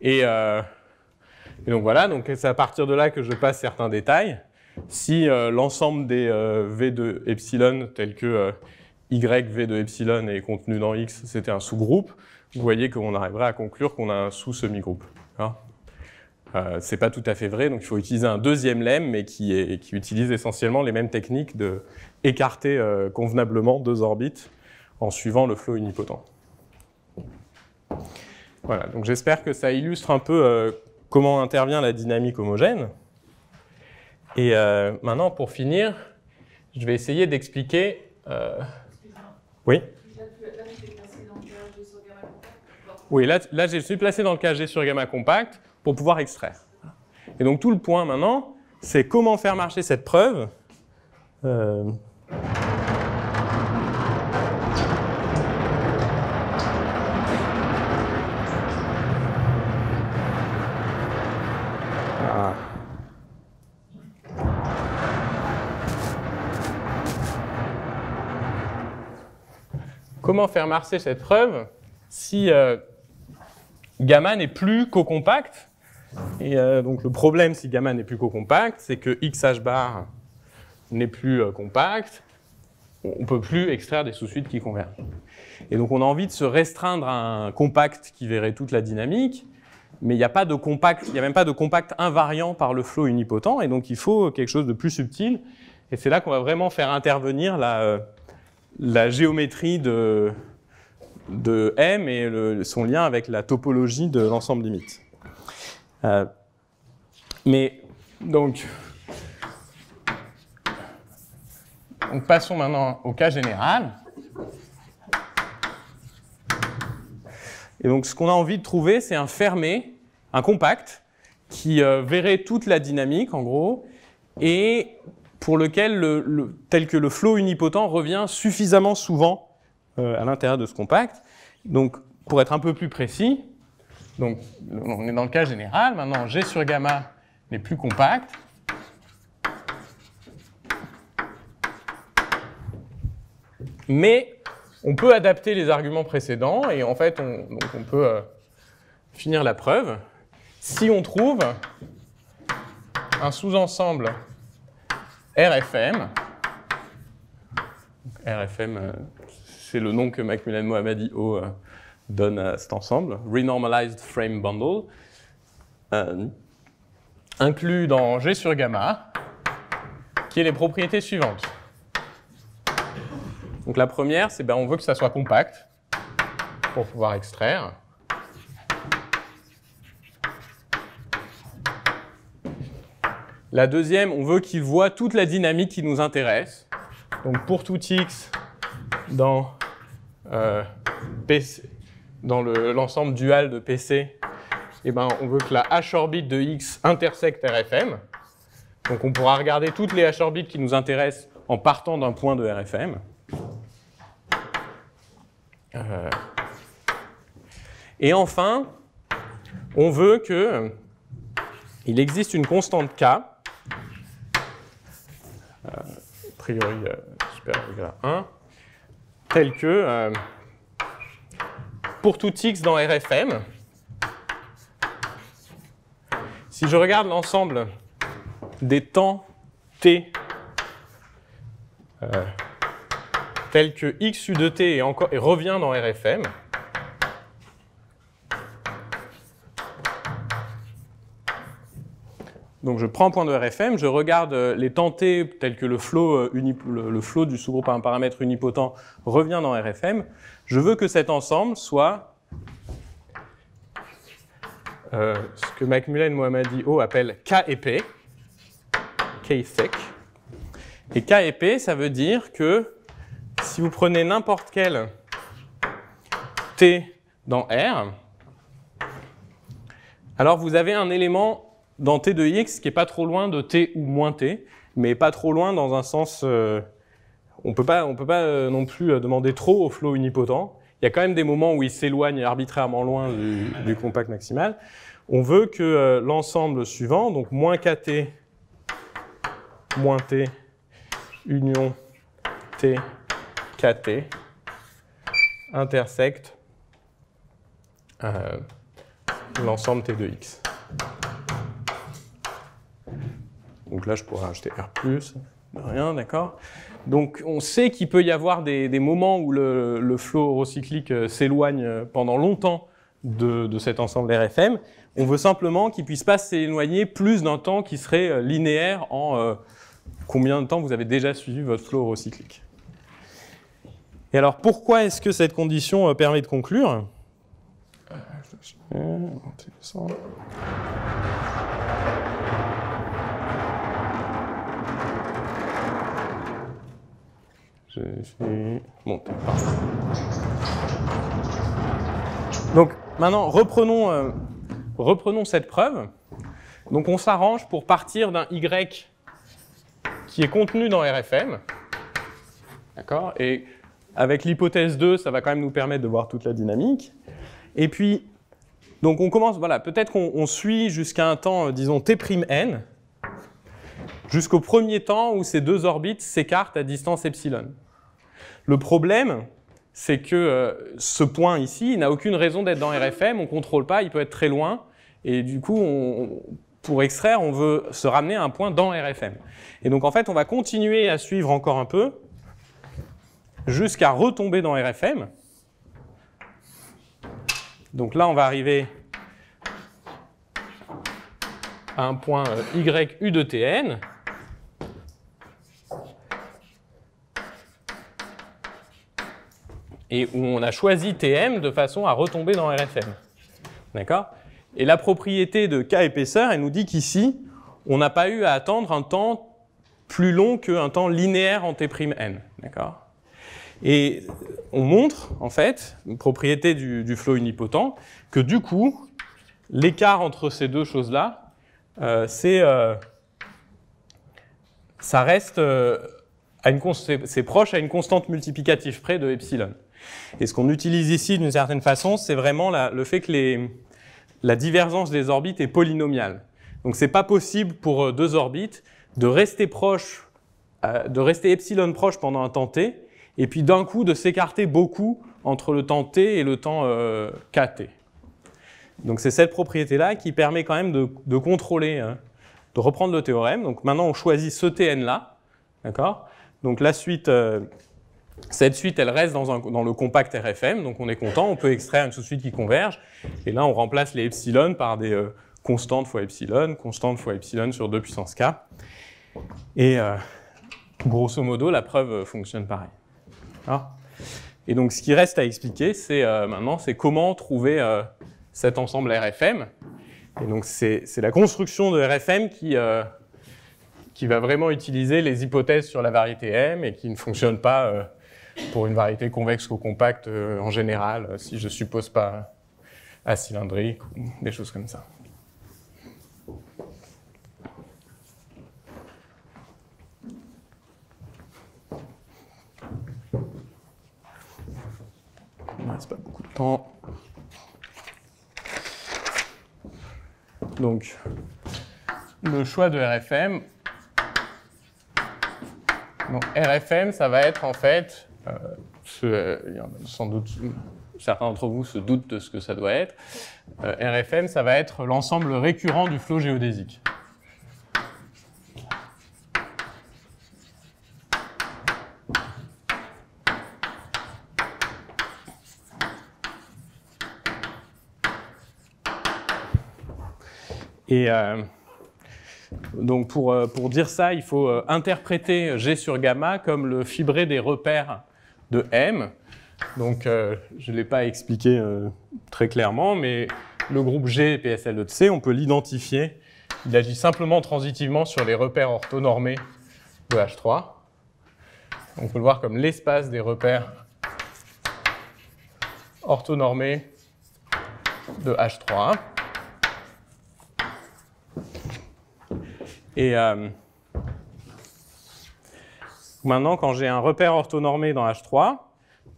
Et donc voilà, donc c'est à partir de là que je passe certains détails. Si l'ensemble des V de epsilon, tels que Y V de epsilon est contenu dans X, c'était un sous-groupe, vous voyez qu'on arriverait à conclure qu'on a un sous-semi-groupe. C'est pas tout à fait vrai, donc il faut utiliser un deuxième lemme, mais qui utilise essentiellement les mêmes techniques de écarter convenablement deux orbites en suivant le flot unipotent. Voilà, donc j'espère que ça illustre un peu comment intervient la dynamique homogène. Et maintenant, pour finir, je vais essayer d'expliquer... Oui. Oui, là, je suis placé dans le cas G sur gamma compact pour pouvoir extraire. Et donc tout le point maintenant, c'est comment faire marcher cette preuve. Comment faire marcher cette preuve si gamma n'est plus cocompact? Et donc le problème, si gamma n'est plus cocompact, c'est que XH bar n'est plus compact, on ne peut plus extraire des sous-suites qui convergent. Et donc on a envie de se restreindre à un compact qui verrait toute la dynamique, mais il n'y a pas de compact, il n'y a même pas de compact invariant par le flot unipotent, et donc il faut quelque chose de plus subtil. Et c'est là qu'on va vraiment faire intervenir la géométrie de M et son lien avec la topologie de l'ensemble limite. Mais donc passons maintenant au cas général. Et donc ce qu'on a envie de trouver, c'est un fermé, un compact, qui verrait toute la dynamique en gros, et pour lequel, tel que le flot unipotent revient suffisamment souvent à l'intérieur de ce compact. Donc, pour être un peu plus précis, donc, on est dans le cas général. Maintenant, G sur gamma n'est plus compact. Mais on peut adapter les arguments précédents, et en fait, on peut finir la preuve. Si on trouve un sous-ensemble RFM RFM, c'est le nom que Macmillan-Mohammadi O donne à cet ensemble, Renormalized Frame Bundle, inclus dans G sur gamma, qui est les propriétés suivantes. Donc la première, c'est on veut que ça soit compact pour pouvoir extraire. La deuxième, on veut qu'il voit toute la dynamique qui nous intéresse. Donc pour tout x dans, dans l'ensemble dual de PC, on veut que la h-orbite de x intersecte RFM. Donc on pourra regarder toutes les h-orbites qui nous intéressent en partant d'un point de RFM. Et enfin, on veut qu'il existe une constante k, a priori supérieure ou égale à 1, telle que pour tout x dans RFM, si je regarde l'ensemble des temps t tels que x u de t et revient dans RFM, donc je prends un point de RFM, je regarde les temps t tels que le flow du sous-groupe à un paramètre unipotent revient dans RFM. Je veux que cet ensemble soit ce que Macmillan-Mohammadi O appelle K et P, K-thick. Et K et P, ça veut dire que si vous prenez n'importe quel T dans R, alors vous avez un élément dans T de X qui n'est pas trop loin de T ou moins T, mais pas trop loin dans un sens... on peut pas non plus demander trop au flow unipotent. Il y a quand même des moments où il s'éloigne arbitrairement loin du compact maximal. On veut que l'ensemble suivant, donc moins KT, moins T, union T, KT, intersecte l'ensemble T de X. Donc là, je pourrais rajouter R+, rien, d'accord? Donc on sait qu'il peut y avoir des moments où le flow eurocyclique s'éloigne pendant longtemps de cet ensemble RFM. On veut simplement qu'il ne puisse pas s'éloigner plus d'un temps qui serait linéaire en combien de temps vous avez déjà suivi votre flow eurocyclique. Et alors pourquoi est-ce que cette condition permet de conclure? Donc maintenant, reprenons cette preuve. Donc on s'arrange pour partir d'un Y qui est contenu dans RFM. D'accord? Et avec l'hypothèse 2, ça va quand même nous permettre de voir toute la dynamique. Et puis, donc on commence, voilà, peut-être qu'on suit jusqu'à un temps, disons, T'N, jusqu'au premier temps où ces deux orbites s'écartent à distance epsilon. Le problème, c'est que ce point ici n'a aucune raison d'être dans RFM, on ne contrôle pas, il peut être très loin, et du coup, pour extraire, on veut se ramener à un point dans RFM. Et donc en fait, on va continuer à suivre encore un peu, jusqu'à retomber dans RFM. Donc là, on va arriver à un point YU de Tn, et où on a choisi Tm de façon à retomber dans RFM. D'accord? Et la propriété de K épaisseur, elle nous dit qu'ici, on n'a pas eu à attendre un temps plus long qu'un temps linéaire en T'N. D'accord? Et on montre, en fait, une propriété du flow unipotent, que du coup, l'écart entre ces deux choses-là, ça reste, c'est proche à une constante multiplicative près de epsilon. Et ce qu'on utilise ici, d'une certaine façon, c'est vraiment le fait que la divergence des orbites est polynomiale. Donc c'est pas possible pour deux orbites de rester proches, de rester epsilon proche pendant un temps t, et puis d'un coup de s'écarter beaucoup entre le temps t et le temps kt. Donc c'est cette propriété-là qui permet quand même de contrôler, de reprendre le théorème. Donc maintenant on choisit ce tn-là, d'accord? Donc la suite Cette suite, elle reste dans le compact RFM, donc on est content, on peut extraire une sous-suite qui converge. Et là, on remplace les epsilon par des constantes fois epsilon sur 2 puissance k. Et grosso modo, la preuve fonctionne pareil. Et donc, ce qui reste à expliquer, maintenant, c'est comment trouver cet ensemble RFM. Et donc, c'est la construction de RFM qui va vraiment utiliser les hypothèses sur la variété M et qui ne fonctionne pas pour une variété convexe ou compacte en général, si je ne suppose pas acylindrique ou des choses comme ça. Il ne reste pas beaucoup de temps. Donc, le choix de RFM. Donc, RFM, ça va être en fait, sans doute, certains d'entre vous se doutent de ce que ça doit être. RFM, ça va être l'ensemble récurrent du flot géodésique. Et donc pour dire ça, il faut interpréter G sur gamma comme le fibré des repères de M. Donc je ne l'ai pas expliqué très clairement, mais le groupe G PSL de C, on peut l'identifier. Il agit simplement transitivement sur les repères orthonormés de H3. On peut le voir comme l'espace des repères orthonormés de H3. Et maintenant, quand j'ai un repère orthonormé dans H3,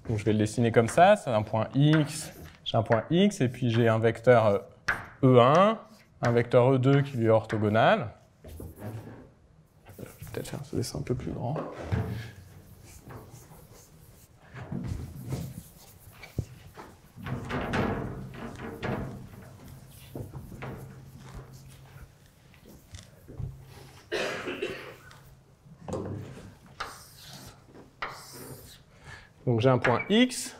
donc je vais le dessiner comme ça, c'est un point X, j'ai un point X, et puis j'ai un vecteur E1, un vecteur E2 qui lui est orthogonal. Je vais peut-être faire ce dessin un peu plus grand. Donc j'ai un point X,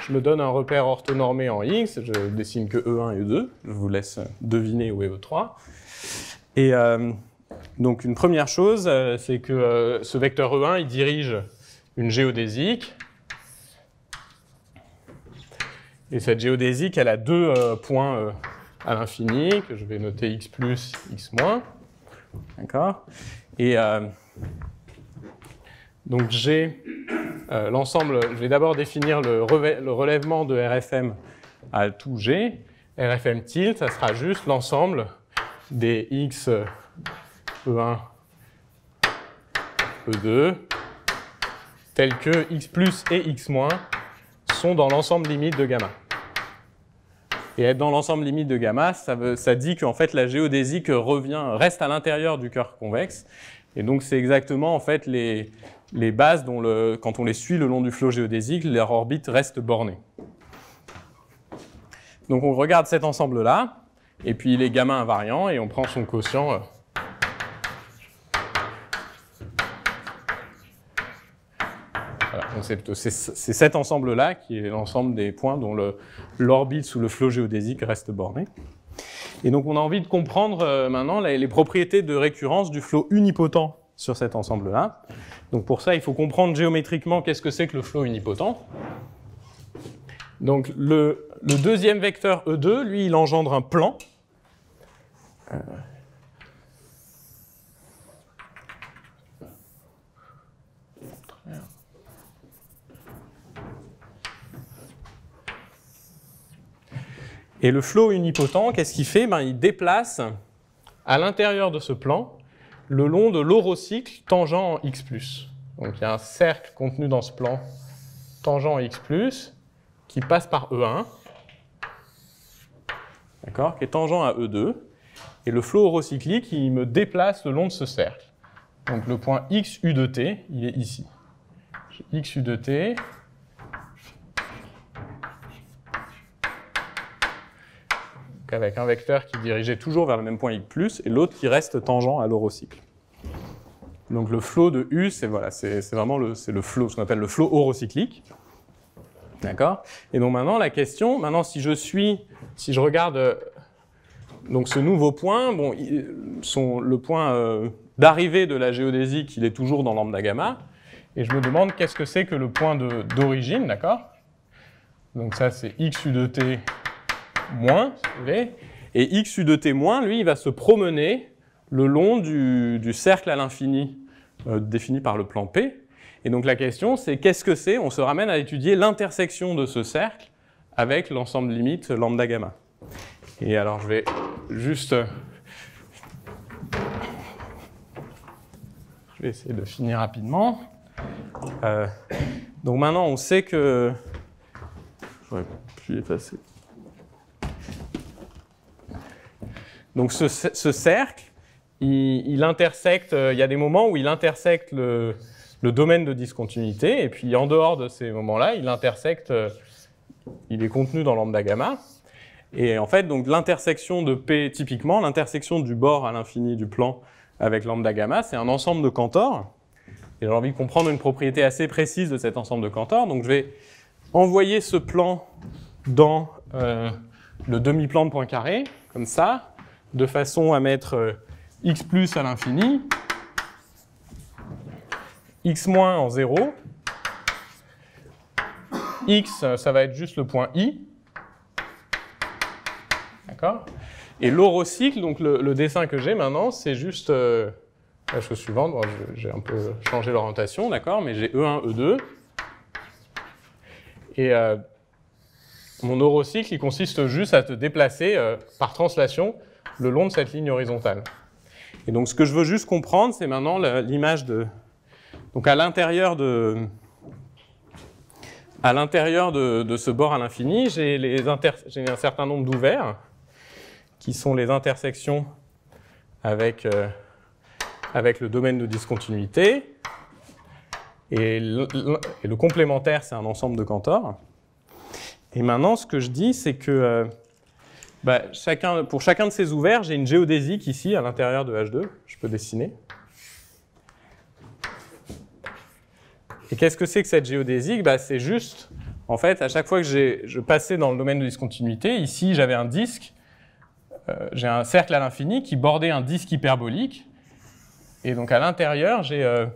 je me donne un repère orthonormé en X, je dessine que E1 et E2, je vous laisse deviner où est E3. Et donc une première chose, c'est que ce vecteur E1, il dirige une géodésique. Et cette géodésique, elle a deux points à l'infini, que je vais noter X+, X-. D'accord ? Et donc j'ai l'ensemble, je vais d'abord définir le relèvement de RFM à tout G. RFM tilde, ça sera juste l'ensemble des X E1, E2, tels que X+ et X- sont dans l'ensemble limite de gamma. Et être dans l'ensemble limite de gamma, ça dit qu'en fait la géodésique reste à l'intérieur du cœur convexe. Et donc c'est exactement en fait les bases dont quand on les suit le long du flot géodésique, leur orbite reste bornée. Donc on regarde cet ensemble-là, et puis il est gamma invariant, et on prend son quotient. Voilà, c'est cet ensemble-là qui est l'ensemble des points dont l'orbite sous le flot géodésique reste bornée. Et donc on a envie de comprendre maintenant les propriétés de récurrence du flot unipotent sur cet ensemble-là. Donc pour ça, il faut comprendre géométriquement qu'est-ce que c'est que le flot unipotent. Donc le deuxième vecteur E2, lui, il engendre un plan. Et le flot unipotent, qu'est-ce qu'il fait ? Il déplace à l'intérieur de ce plan le long de l'orocycle tangent en X+. Donc il y a un cercle contenu dans ce plan tangent en X+, qui passe par E1, d'accord, qui est tangent à E2, et le flot orocyclique, il me déplace le long de ce cercle. Donc le point XU de t, il est ici. J'ai XU de t, avec un vecteur qui dirigeait toujours vers le même point X+, et l'autre qui reste tangent à l'orocycle. Donc le flot de U, c'est voilà, vraiment le flot, ce qu'on appelle le flot orocyclique. D'accord? Et donc maintenant, la question, si je regarde donc ce nouveau point, bon, le point d'arrivée de la géodésique, il est toujours dans lambda gamma, et je me demande qu'est-ce que c'est que le point d'origine, d'accord? Donc ça, c'est XU de t moins, si vous voulez, et XU de t moins, lui, il va se promener le long du cercle à l'infini défini par le plan P. Et donc la question, c'est qu'est-ce que c'est? On se ramène à étudier l'intersection de ce cercle avec l'ensemble limite lambda gamma. Et alors je vais juste... Je vais essayer de finir rapidement. Donc maintenant, on sait que... J'aurais pu effacer. Donc ce cercle, il intersecte... Il y a des moments où il intersecte le domaine de discontinuité, et puis en dehors de ces moments-là, il est contenu dans lambda gamma. Et en fait, donc l'intersection de P, typiquement, l'intersection du bord à l'infini du plan avec lambda gamma, c'est un ensemble de Cantor. Et j'ai envie de comprendre une propriété assez précise de cet ensemble de Cantor. Donc je vais envoyer ce plan dans le demi-plan de Poincaré, comme ça, de façon à mettre x plus à l'infini, x moins en 0, x, ça va être juste le point i, d'accord? Et l'orocycle, donc le dessin que j'ai maintenant, c'est juste la chose suivante. Bon, j'ai un peu changé l'orientation, d'accord? Mais j'ai E1, E2. Et mon orocycle, il consiste juste à te déplacer par translation le long de cette ligne horizontale. Et donc, ce que je veux juste comprendre, c'est maintenant l'image de... Donc, à l'intérieur de ce bord à l'infini, j'ai un certain nombre d'ouverts qui sont les intersections avec le domaine de discontinuité. Et le complémentaire, c'est un ensemble de Cantor. Et maintenant, ce que je dis, c'est que pour chacun de ces ouverts, j'ai une géodésique ici, à l'intérieur de H2. Je peux dessiner. Et qu'est-ce que c'est que cette géodésique? C'est juste, en fait, à chaque fois que je passais dans le domaine de discontinuité, ici, j'avais un disque, j'ai un cercle à l'infini qui bordait un disque hyperbolique. Et donc, à l'intérieur, j'ai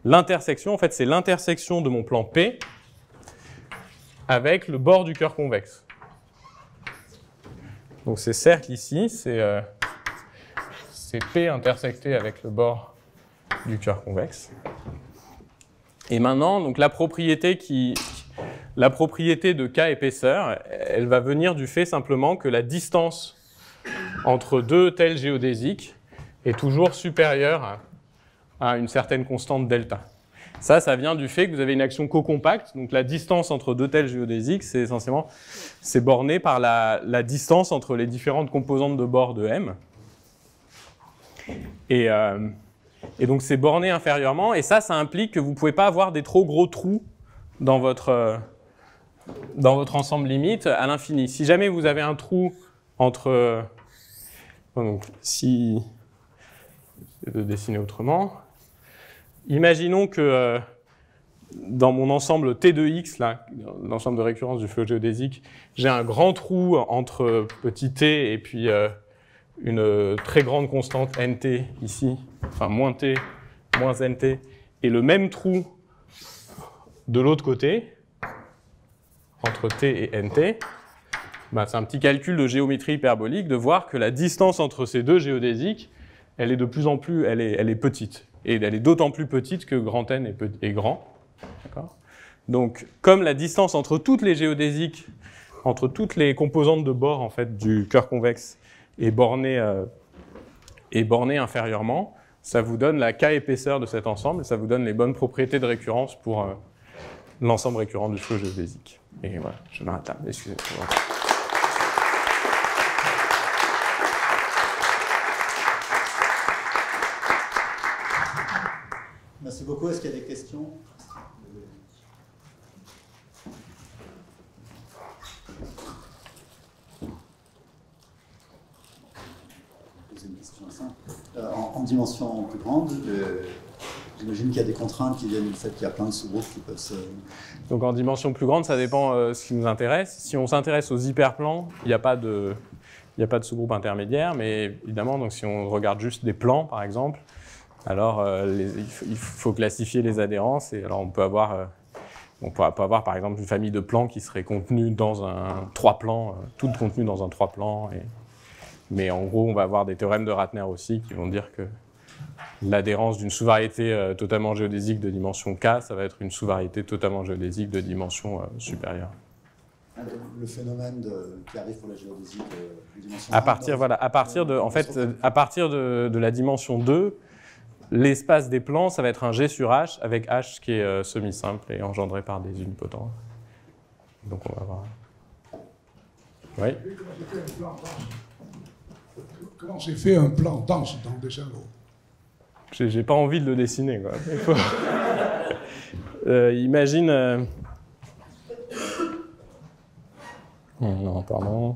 l'intersection, en fait, c'est l'intersection de mon plan P avec le bord du cœur convexe. Donc, ces cercles ici, c'est P intersecté avec le bord du cœur convexe. Et maintenant, donc la propriété de K épaisseur, elle va venir du fait simplement que la distance entre deux telles géodésiques est toujours supérieure à une certaine constante delta. Ça vient du fait que vous avez une action cocompacte, donc la distance entre deux telles géodésiques, c'est essentiellement borné par la distance entre les différentes composantes de bord de M. Et donc c'est borné inférieurement, et ça implique que vous ne pouvez pas avoir des trop gros trous dans votre ensemble limite à l'infini. Si jamais vous avez un trou entre... Donc, si... Je vais dessiner autrement. Imaginons que dans mon ensemble T de X, l'ensemble de récurrence du flot géodésique, j'ai un grand trou entre petit t et puis une très grande constante nt ici, enfin moins t, moins nt, et le même trou de l'autre côté, entre t et nt, c'est un petit calcul de géométrie hyperbolique de voir que la distance entre ces deux géodésiques, elle est de plus en plus, elle est petite. Et elle est d'autant plus petite que grand N est grand. Donc, comme la distance entre toutes les géodésiques, entre toutes les composantes de bord en fait, du cœur convexe est bornée inférieurement, ça vous donne la K épaisseur de cet ensemble, et ça vous donne les bonnes propriétés de récurrence pour l'ensemble récurrent du flot géodésique. Et voilà, je m'arrête là. Excusez-moi. Merci beaucoup. Est-ce qu'il y a des questions? Poser une question simple. En dimension plus grande, J'imagine qu'il y a des contraintes qui viennent du fait qu'il y a plein de sous-groupes qui peuvent se... Donc en dimension plus grande, ça dépend ce qui nous intéresse. Si on s'intéresse aux hyperplans, il n'y a pas de sous-groupe intermédiaire, mais évidemment, donc, si on regarde juste des plans, par exemple, alors il faut classifier les adhérences, et alors on peut avoir par exemple une famille de plans qui serait contenue dans un 3 plans, toutes contenues dans un 3 plans, mais en gros, on va avoir des théorèmes de Ratner aussi qui vont dire que l'adhérence d'une sous-variété totalement géodésique de dimension k, ça va être une sous-variété totalement géodésique de dimension supérieure. Le phénomène qui arrive pour la géodésie de dimension à partir de la dimension 2, l'espace des plans, ça va être un G sur H, avec H qui est semi-simple et engendré par des unipotents. Donc on va voir. Oui. Comment s'est fait un plan dense dans le dessin d'eau? J'ai pas envie de le dessiner, quoi. Il faut... imagine... Non, pardon.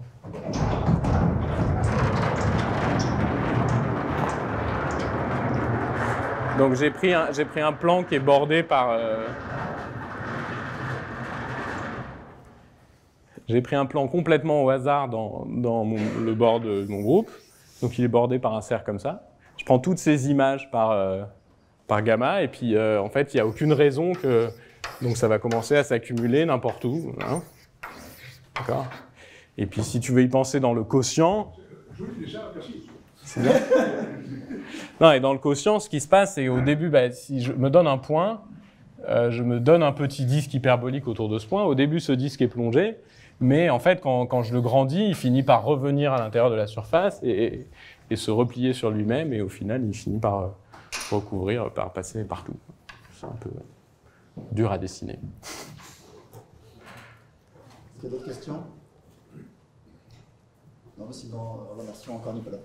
Donc j'ai pris un plan qui est bordé par... J'ai pris un plan complètement au hasard dans le bord de mon groupe. Donc il est bordé par un cercle comme ça. Je prends toutes ces images par gamma, et puis en fait, il n'y a aucune raison que... Donc ça va commencer à s'accumuler n'importe où. Hein. D'accord. Et puis si tu veux y penser dans le quotient... C'est bien. Non, et dans le quotient, ce qui se passe, c'est qu'au début, si je me donne un point, je me donne un petit disque hyperbolique autour de ce point. Au début, ce disque est plongé, mais en fait, quand je le grandis, il finit par revenir à l'intérieur de la surface et se replier sur lui-même, et au final, il finit par recouvrir, par passer partout. C'est un peu dur à dessiner. Est-ce qu'il y a d'autres questions? Non, mais sinon, merci encore Nicolas.